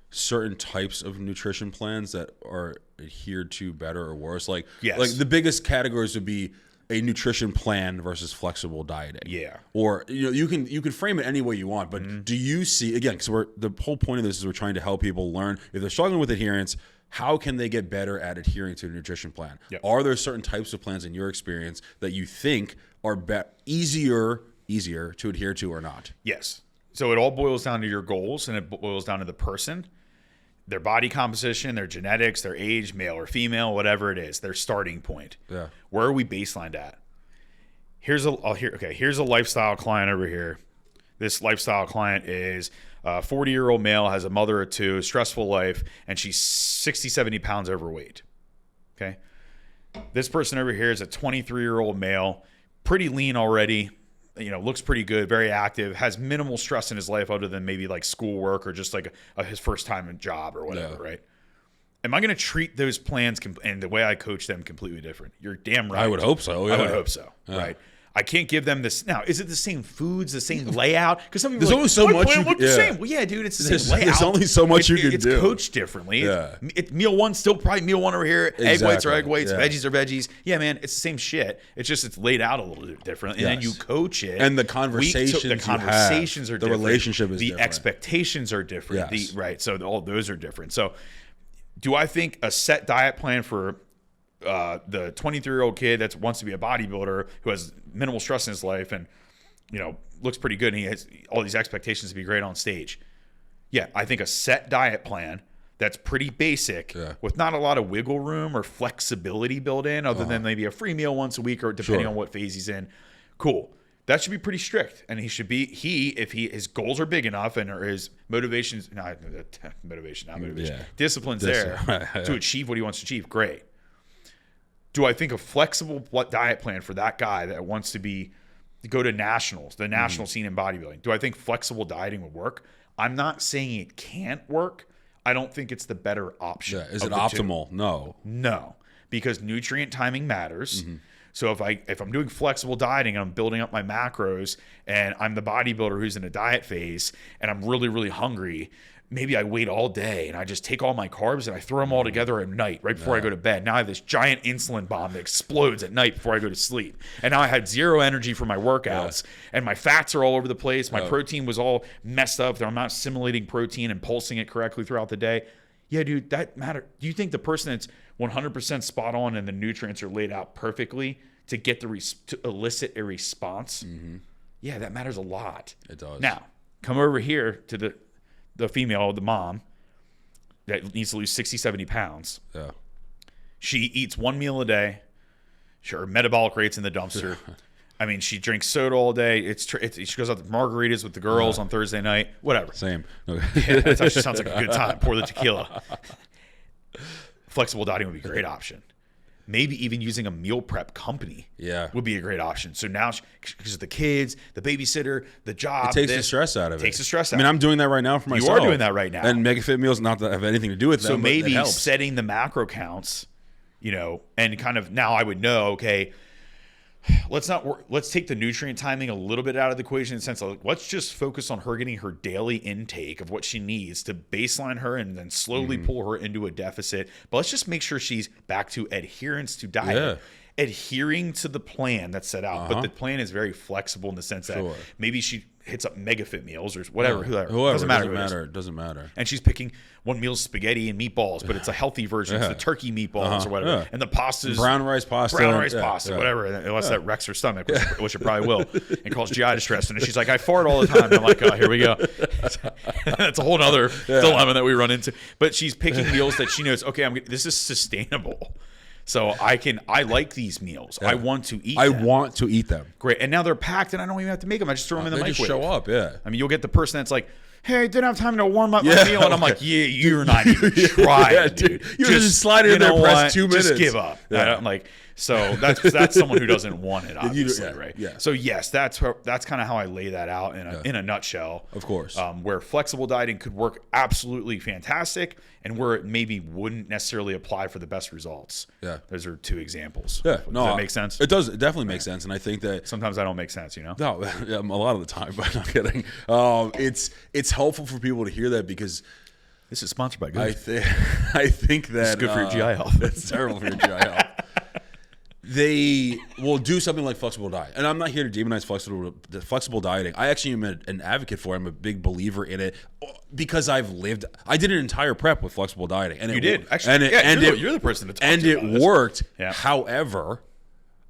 certain types of nutrition plans that are adhered to better or worse? Like, yes. Like the biggest categories would be a nutrition plan versus flexible dieting. Yeah. Or you can frame it any way you want, but do you see, again, because the whole point of this is we're trying to help people learn if they're struggling with adherence, how can they get better at adhering to a nutrition plan? Yep. Are there certain types of plans in your experience that you think are easier to adhere to or not? Yes. So it all boils down to your goals, and it boils down to the person, their body composition, their genetics, their age, male or female, whatever it is, their starting point. Yeah. Where are we baselined at? Here's a lifestyle client over here. This lifestyle client is a 40-year-old male, has a mother or two, stressful life, and she's 60, 70 pounds overweight. Okay. This person over here is a 23-year-old male, pretty lean already, looks pretty good, very active, has minimal stress in his life other than maybe like schoolwork or just like his first time in job or whatever, right? Am I going to treat those plans and the way I coach them completely different? You're damn right. I would hope so. Yeah. I would hope so, right? I can't give them this. Now, is it the same foods, the same layout? Because some people there's only so much you look the same. Well, yeah, dude, it's the same layout. There's only so much you can do. It's coached differently. Yeah. It's meal one, still probably meal one over here. Exactly. Egg whites are egg whites. Yeah. Veggies are veggies. Yeah, man, it's the same shit. It's just it's laid out a little bit different, and then you coach it. And the conversations are different. The relationship is the different. Expectations are different. Yes. Right. So all those are different. So, do I think a set diet plan for the 23-year-old kid that wants to be a bodybuilder who has minimal stress in his life and looks pretty good and he has all these expectations to be great on stage? Yeah, I think a set diet plan that's pretty basic with not a lot of wiggle room or flexibility built in other than maybe a free meal once a week or depending on what phase he's in. Cool. That should be pretty strict, and he should be if his goals are big enough and or his discipline's there to achieve what he wants to achieve. Great. Do I think a flexible diet plan for that guy that wants to go to nationals, the national scene in bodybuilding? Do I think flexible dieting would work? I'm not saying it can't work. I don't think it's the better option. Yeah. Is it optimal? No, because nutrient timing matters. So if I'm doing flexible dieting and I'm building up my macros and I'm the bodybuilder who's in a diet phase and I'm really, really hungry, maybe I wait all day and I just take all my carbs and I throw them all together at night right before I go to bed. Now I have this giant insulin bomb that explodes at night before I go to sleep. And now I had zero energy for my workouts and my fats are all over the place. My protein was all messed up. I'm not assimilating protein and pulsing it correctly throughout the day. Yeah, dude, that matters. Do you think the person that's 100% spot on and the nutrients are laid out perfectly to get to elicit a response? Yeah, that matters a lot. It does. Now, come over here to the female, the mom, that needs to lose 60, 70 pounds. Yeah. She eats one meal a day. Her metabolic rate's in the dumpster. I mean, she drinks soda all day. She goes out to margaritas with the girls on Thursday night. Whatever. Same. Yeah, that actually sounds like a good time. Pour the tequila. Flexible dieting would be a great option. Maybe even using a meal prep company would be a great option. So now, because the kids, the babysitter, the job. It takes the stress out of it. Takes the stress out. I mean, I'm doing that right now for myself. You are doing that right now. And MegaFit meals not that have anything to do with them. So maybe setting the macro counts, and kind of now I would know, okay, let's take the nutrient timing a little bit out of the equation in the sense of let's just focus on her getting her daily intake of what she needs to baseline her and then slowly pull her into a deficit. But let's just make sure she's back to adherence to diet. Adhering to the plan that's set out. But the plan is very flexible in the sense that maybe she hits up MegaFit meals or whatever. Whoever. Doesn't matter. And she's picking one meal's spaghetti and meatballs, but it's a healthy version. It's the turkey meatballs or whatever. And the pasta's brown rice pasta, whatever. Unless that wrecks her stomach, which it probably will, and causes GI distress. And she's like, I fart all the time. And I'm like, oh, here we go. That's a whole other dilemma that we run into. But she's picking meals that she knows, okay, this is sustainable. So I like these meals. I want to eat I them. want to eat them. Great. And now they're packed and I don't even have to make them. I just throw them in the They microwave. just show up, yeah. I mean, you'll get the person that's like, hey, I didn't have time to warm up my meal. And I'm like, yeah, you're not even trying, dude. You just slide it in there, press 2 minutes. Just give up. Yeah. I'm like, so that's someone who doesn't want it, obviously, yeah, right? yeah. So yes, that's kind of how I lay that out in a nutshell. Of course. Where flexible dieting could work absolutely fantastic, and where it maybe wouldn't necessarily apply for the best results. Yeah. Those are 2 examples. Yeah. Does No, that make sense? It does. It definitely makes sense. And I think that Sometimes I don't make sense, you know? no, a lot of the time, but I'm kidding. It's helpful for people to hear that because This is sponsored by Good. I think that It's good for your GI health. It's terrible for your GI health. They will do something like flexible diet, and I'm not here to demonize flexible dieting. I actually am an advocate for it. I'm a big believer in it because I did an entire prep with flexible dieting, and You did actually, you're the person to talk and to it about this. worked. Yeah. However,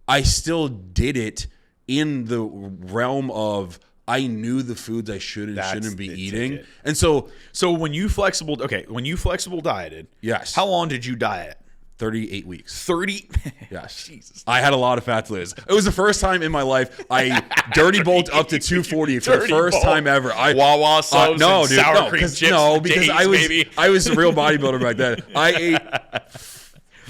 I still did it in the realm of I knew the foods I should and shouldn't be eating, ticket. and so when you flexible dieted, yes, how long did you diet? 38 weeks. 30. Yes. Jesus. I had a lot of fat to lose. It was the first time in my life I dirty bulked up to 240 for the first time ever. Wawa subs no, and dude, sour no, cream chips. because Days, I was a real bodybuilder back then. I ate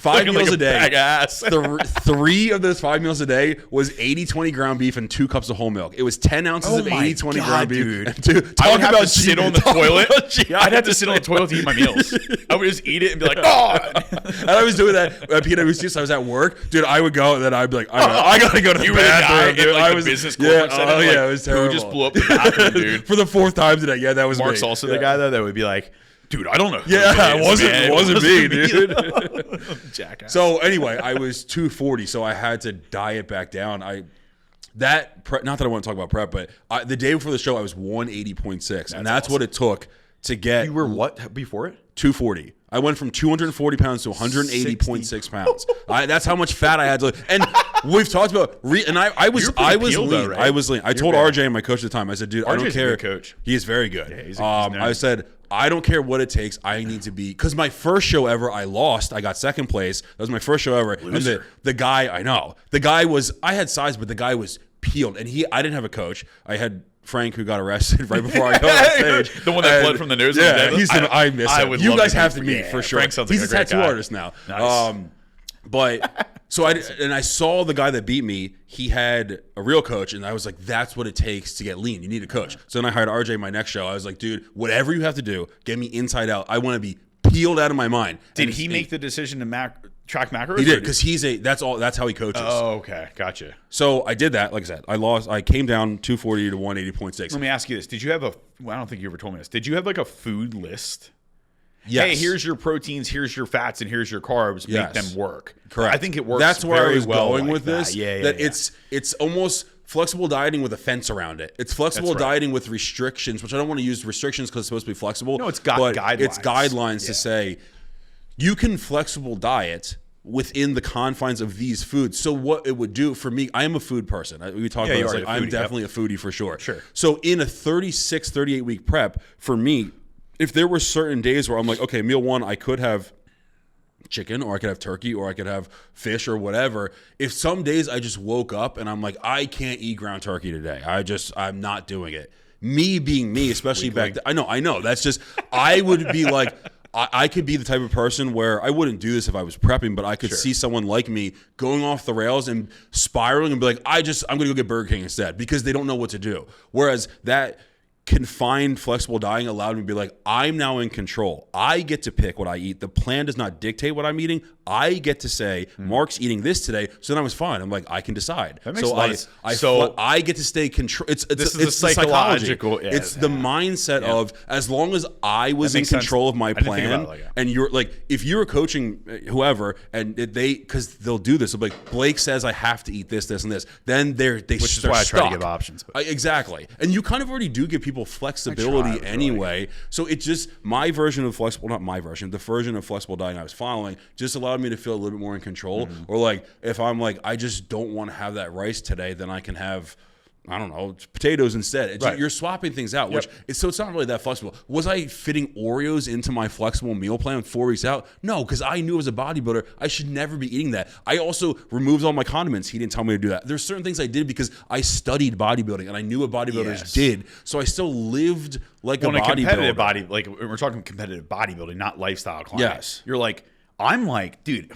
5 meals like a day. Bag ass. 3 of those 5 meals a day was 80-20 ground beef and 2 cups of whole milk. It was 10 ounces of 80-20 ground beef. Dude. I would have to sit on the toilet. I'd have to sit on the toilet to eat my meals. I would just eat it and be like, oh. And I was doing that at PwC, so I was at work. Dude, I would go and then I'd be like, I gotta go to the bathroom. Dude. I I was was business corporate setting. Oh, yeah, it was terrible. Who just blew up the bathroom, dude. For the 4th time today. Yeah, that was Mark's me. also the guy, though, that would be like, dude, I don't know. Yeah, it wasn't me, dude. Jackass. So anyway, I was 240, so I had to diet back down. Not that I want to talk about prep, but the day before the show, I was 180.6, and that's awesome. What it took to get. You were what before it? 240. I went from 240 pounds to 180.6 pounds. That's how much fat I had to. And we've talked about. I was lean. Though, right? I was lean. I told RJ and my coach at the time. I said, dude, I don't care. A good coach. He is very good. Yeah, he's I said, I don't care what it takes. I need to be, because my first show ever, I lost. I got 2nd place. That was my first show ever. Loser. And the guy, I know, the guy was. I had size, but the guy was peeled, and I didn't have a coach. I had Frank, who got arrested right before I got on stage. The one that bled from the nose. Yeah, I miss him. You guys have to meet for sure. Frank sounds he's like a tattoo artist now. Nice. But so I saw the guy that beat me. He had a real coach, and I was like, "That's what it takes to get lean. You need a coach." So then I hired RJ. My next show, I was like, "Dude, whatever you have to do, get me inside out. I want to be peeled out of my mind." Did he make the decision to track macros? He did, because that's how he coaches. Oh, okay, gotcha. So I did that. Like I said, I came down 240 to 180.6. Let me ask you this: did you have I don't think you ever told me this. Did you have like a food list? Yes. Hey, here's your proteins, here's your fats, and here's your carbs. Yes. Make them work. Correct. I think it works. That's where I was well going like with this. Yeah. It's almost flexible dieting with a fence around it. It's flexible dieting with restrictions, which I don't want to use restrictions because it's supposed to be flexible. No, it's guidelines. It's guidelines to say you can flexible diet within the confines of these foods. So what it would do for me, I am a food person. We talked about this. I'm definitely a foodie for sure. Sure. So in a 36, 38 week prep, for me, if there were certain days where I'm like, okay, meal 1, I could have chicken, or I could have turkey, or I could have fish, or whatever. If some days I just woke up and I'm like, I can't eat ground turkey today. I'm not doing it. Me being me, especially back then. I know. That's just, I would be like, I could be the type of person where I wouldn't do this if I was prepping, but I could see someone like me going off the rails and spiraling and be like, I'm going to go get Burger King instead, because they don't know what to do. Whereas that confined flexible dieting allowed me to be like, I'm now in control. I get to pick what I eat. The plan does not dictate what I'm eating. I get to say, Mark's eating this today, so then I was fine. I'm like, I can decide. That makes sense. I get to stay control. It's the psychological. It's the mindset of, as long as I was in control of my plan, and you're like, if you're coaching whoever, and because they'll do this, they'll be like, Blake says I have to eat this, this, and this. Then which is why I try to give options. Exactly, and you kind of already do give people flexibility anyway. So it's just my version of flexible, not my version, the version of flexible dieting I was following just allowed me to feel a little bit more in control. Or like, if I'm like, I just don't want to have that rice today, then I can have I don't know, potatoes instead. Right. You're swapping things out, which it's not really that flexible. Was I fitting Oreos into my flexible meal plan 4 weeks out? No, because I knew as a bodybuilder, I should never be eating that. I also removed all my condiments. He didn't tell me to do that. There's certain things I did because I studied bodybuilding and I knew what bodybuilders did. So I still lived like a bodybuilder. Like we're talking competitive bodybuilding, not lifestyle climbing. Yes. You're like, I'm like, dude,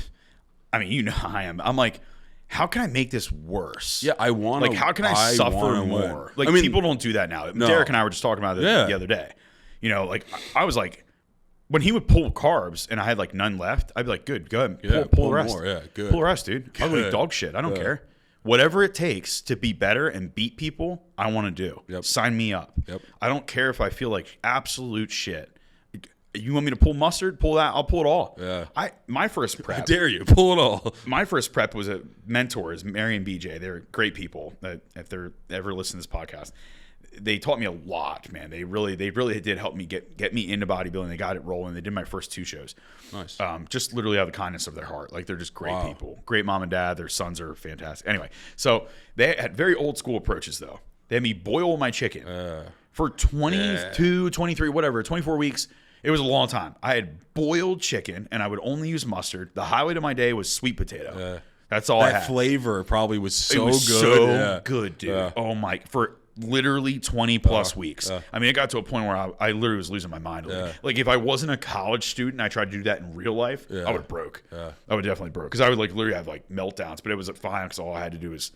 I mean, you know how I am. I'm like, how can I make this worse? Yeah, I want to. Like, how can I suffer more? Like, people don't do that now. No. Derek and I were just talking about it the other day. You know, like, I was like, when he would pull carbs and I had like none left, I'd be like, good, go ahead. Pull the rest. More. Yeah, good. Pull the rest, dude. I'll go eat dog shit. I don't care. Whatever it takes to be better and beat people, I want to do. Yep. Sign me up. Yep. I don't care if I feel like absolute shit. You want me to pull mustard? Pull that. I'll pull it all. Yeah. My first prep. I dare you. Pull it all. My first prep was mentors, Mary and BJ. They're great people. If they're ever listening to this podcast, they taught me a lot, man. They really did help me get me into bodybuilding. They got it rolling. They did my first 2 shows. Nice. Just literally out of the kindness of their heart. Like, they're just great people. Great mom and dad. Their sons are fantastic. Anyway, so they had very old school approaches though. They had me boil my chicken for 22, 23, whatever, 24 weeks. It was a long time. I had boiled chicken, and I would only use mustard. The highlight of my day was sweet potato. That's all I had. That flavor probably was so good. So good, dude. Oh, my. For literally 20-plus weeks. I mean, it got to a point where I literally was losing my mind. Like, if I wasn't a college student and I tried to do that in real life, I would have broke. I would definitely broke. Because I would, like, literally have, like, meltdowns. But it was fine because all I had to do was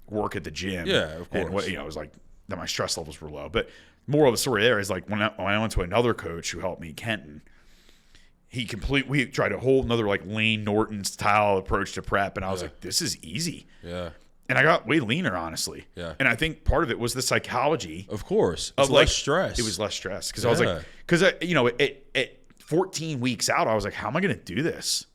work at the gym. Yeah, of course. And, it was like that my stress levels were low. But moral of the story there is, like, when I went to another coach who helped me, Kenton, we tried a whole another like Lane Norton style approach to prep, and I was like, this is easy. Yeah. And I got way leaner, honestly. Yeah. And I think part of it was the psychology. Of course. It's less stress. It was less stress. Because I was like, at 14 weeks out, I was like, how am I going to do this?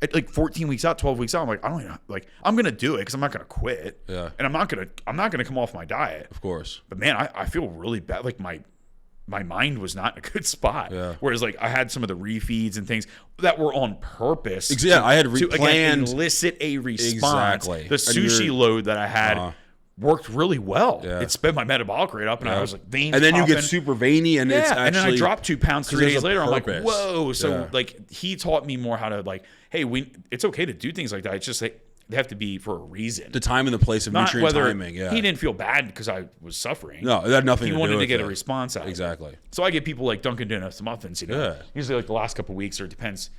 At like 14 weeks out, 12 weeks out, I'm like, I don't even, like, I'm going to do it because I'm not going to quit. Yeah. And I'm not going to come off my diet. Of course. But man, I feel really bad. Like, my mind was not in a good spot. Yeah. Whereas, like, I had some of the refeeds and things that were on purpose. Exactly. I had to planned. Elicit a response. Exactly. The sushi load that I had worked really well. Yeah. It sped my metabolic rate up, and I was like, veins and then popping. You get super veiny, and it's actually. And then I dropped 2 pounds 3 days later. I'm like, purpose. whoa. So, like, he taught me more how to, like, hey, it's okay to do things like that. It's just like, they have to be for a reason. The time and the place of nutrient timing. Yeah. He didn't feel bad because I was suffering. No, it had nothing to do with it. He wanted to get a response out of it. Exactly. So I get people like Dunkin' Donuts muffins, Yeah. Usually like the last couple of weeks, or it depends,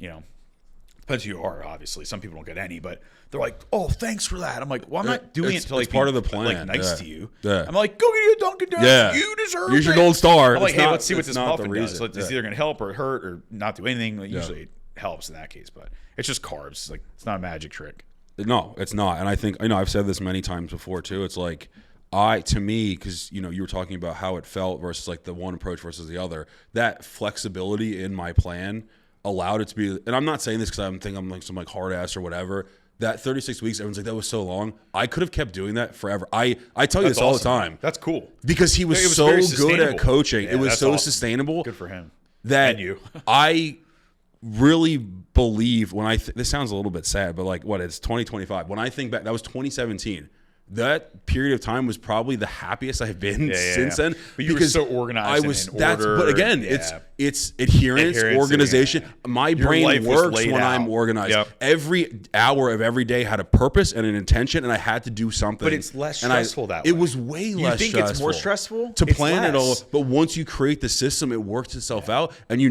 depends who you are, obviously. Some people don't get any, but they're like, oh, thanks for that. I'm like, well, I'm not doing it to like it's part of the plan. Like nice to you. Yeah. I'm like, go get you a Dunkin' Donuts. Yeah. You deserve it. Here's your gold star. I'm like, hey, let's see what this muffin does. So it's either going to help or hurt or not do anything. Usually it helps in that case, but it's just carbs. It's like, it's not a magic trick. No, it's not. And I think, I've said this many times before too. It's like, to me, because, you were talking about how it felt versus like the one approach versus the other, that flexibility in my plan allowed it to be, and I'm not saying this because I'm like some like hard ass or whatever. That 36 weeks, everyone's like, that was so long. I could have kept doing that forever. I tell you this all the time. That's cool. Because he was so good at coaching. Yeah, it was so sustainable. Good for him. That and you. I really believe when this sounds a little bit sad, but like it's 2025. When I think back, that was 2017. That period of time was probably the happiest I've been since then. But you were so organized. But again, it's adherence, organization. My brain works when I'm organized. Yep. Every hour of every day had a purpose and an intention, and I had to do something. But it's less stressful that way. It was way less stressful. You think it's more stressful? To plan it all. But once you create the system, it works itself out. And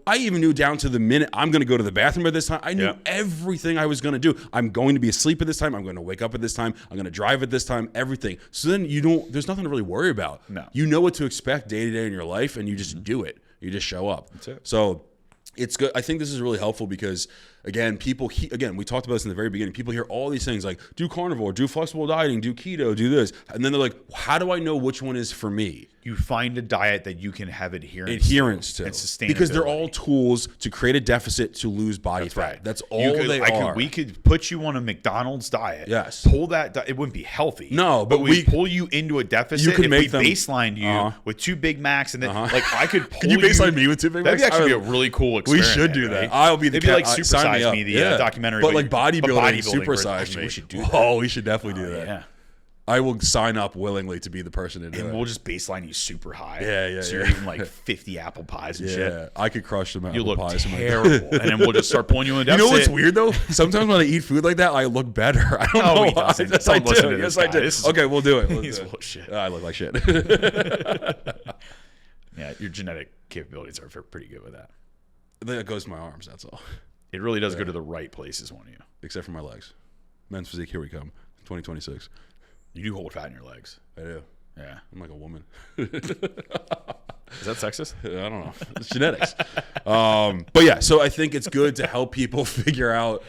I even knew down to the minute I'm going to go to the bathroom at this time. I knew everything I was going to do. I'm going to be asleep at this time. I'm going to wake up at this time. I'm going to drive at this time, everything. So then there's nothing to really worry about. No. You know what to expect day to day in your life, and you just do it. You just show up. That's it. So it's good. I think this is really helpful because, again, we talked about this in the very beginning. People hear all these things like, do carnivore, do flexible dieting, do keto, do this. And then they're like, how do I know which one is for me? You find a diet that you can have adherence to. And sustainability. Because they're all tools to create a deficit to lose body fat. Right. That's all they are. We could put you on a McDonald's diet. Yes. Pull that. It wouldn't be healthy. No, but we pull you into a deficit. You could make them baselined you with 2 Big Macs, and then like I could pull. Can you baseline me with 2 Big Macs? That'd actually be a really cool experiment. We should do that. Right? I'll be the. It'd be like Supersize Me, the documentary. But like bodybuilding, supersize me. We should do that. Oh, we should definitely do that. Yeah. I will sign up willingly to be the person to do And it. we'll just baseline you super high. Yeah. So you're eating like 50 apple pies and shit. Yeah, I could crush them. You apple look pies. terrible. And then we'll just start pulling you in a You deficit. know what's weird though? Sometimes when I eat food like that, I look better. I don't know he why. doesn't. Yes, Don't I listen do. to this Yes, I guy. do. This is- Okay, we'll do it. Let's He's do it. bullshit. I look like shit. Yeah, your genetic capabilities are pretty good with that. That goes to my arms. That's all. It really does go to the right places, won't you? Except for my legs. Men's physique. Here we come. 2026. You do hold fat in your legs. I do. Yeah. I'm like a woman. Is that sexist? I don't know. It's genetics. But yeah, so I think it's good to help people figure out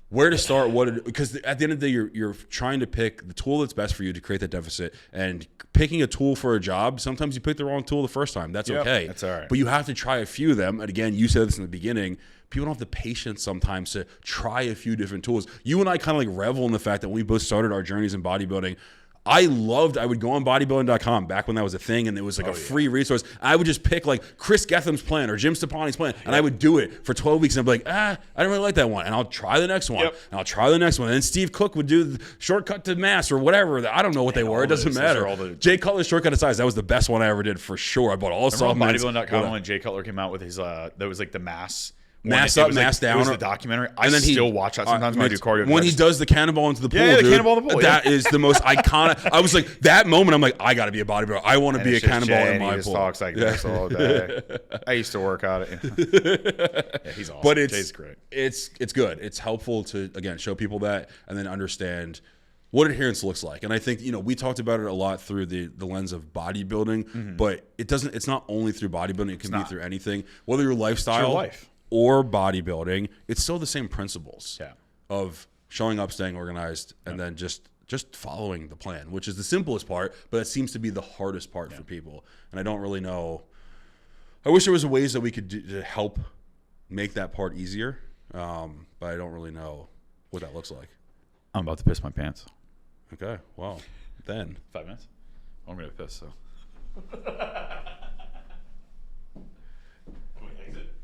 where to start, because at the end of the day, you're trying to pick the tool that's best for you to create that deficit. And picking a tool for a job, sometimes you pick the wrong tool the first time. That's okay. That's all right. But you have to try a few of them. And again, you said this in the beginning. People don't have the patience sometimes to try a few different tools. You and I kind of like revel in the fact that when we both started our journeys in bodybuilding, I would go on bodybuilding.com back when that was a thing and it was like a free resource. I would just pick like Chris Getham's plan or Jim Stepani's plan and I would do it for 12 weeks and I'd be like, I don't really like that one. And I'll try the next one. And I'll try the next one. And then Steve Cook would do the shortcut to mass or whatever. I don't know what they were. It doesn't matter. Jay Cutler's shortcut to size. That was the best one I ever did for sure. I bought all the supplements. Bodybuilding.com when Jay Cutler came out with his, that was like the mass. Mass up, mass down. It was the documentary. I still watch that sometimes when I do cardio. When he does the cannonball into the pool, the dude, cannonball in the pool. That is the most iconic. I was like, that moment, I'm like, I got to be a bodybuilder. I want to be a cannonball in my pool. He just talks like this all day. I used to work out. Yeah, he's awesome. But Jay's great. It's good. It's helpful to, again, show people that and then understand what adherence looks like. And I think, we talked about it a lot through the lens of bodybuilding, but it's not only through bodybuilding. It can be through anything. Whether your lifestyle. It's your life. Or bodybuilding, it's still the same principles of showing up, staying organized, and then just following the plan, which is the simplest part, but it seems to be the hardest part for people. And I don't really know. I wish there was ways that we could do to help make that part easier, but I don't really know what that looks like. I'm about to piss my pants. Okay, well, then 5 minutes. I'm gonna piss. So.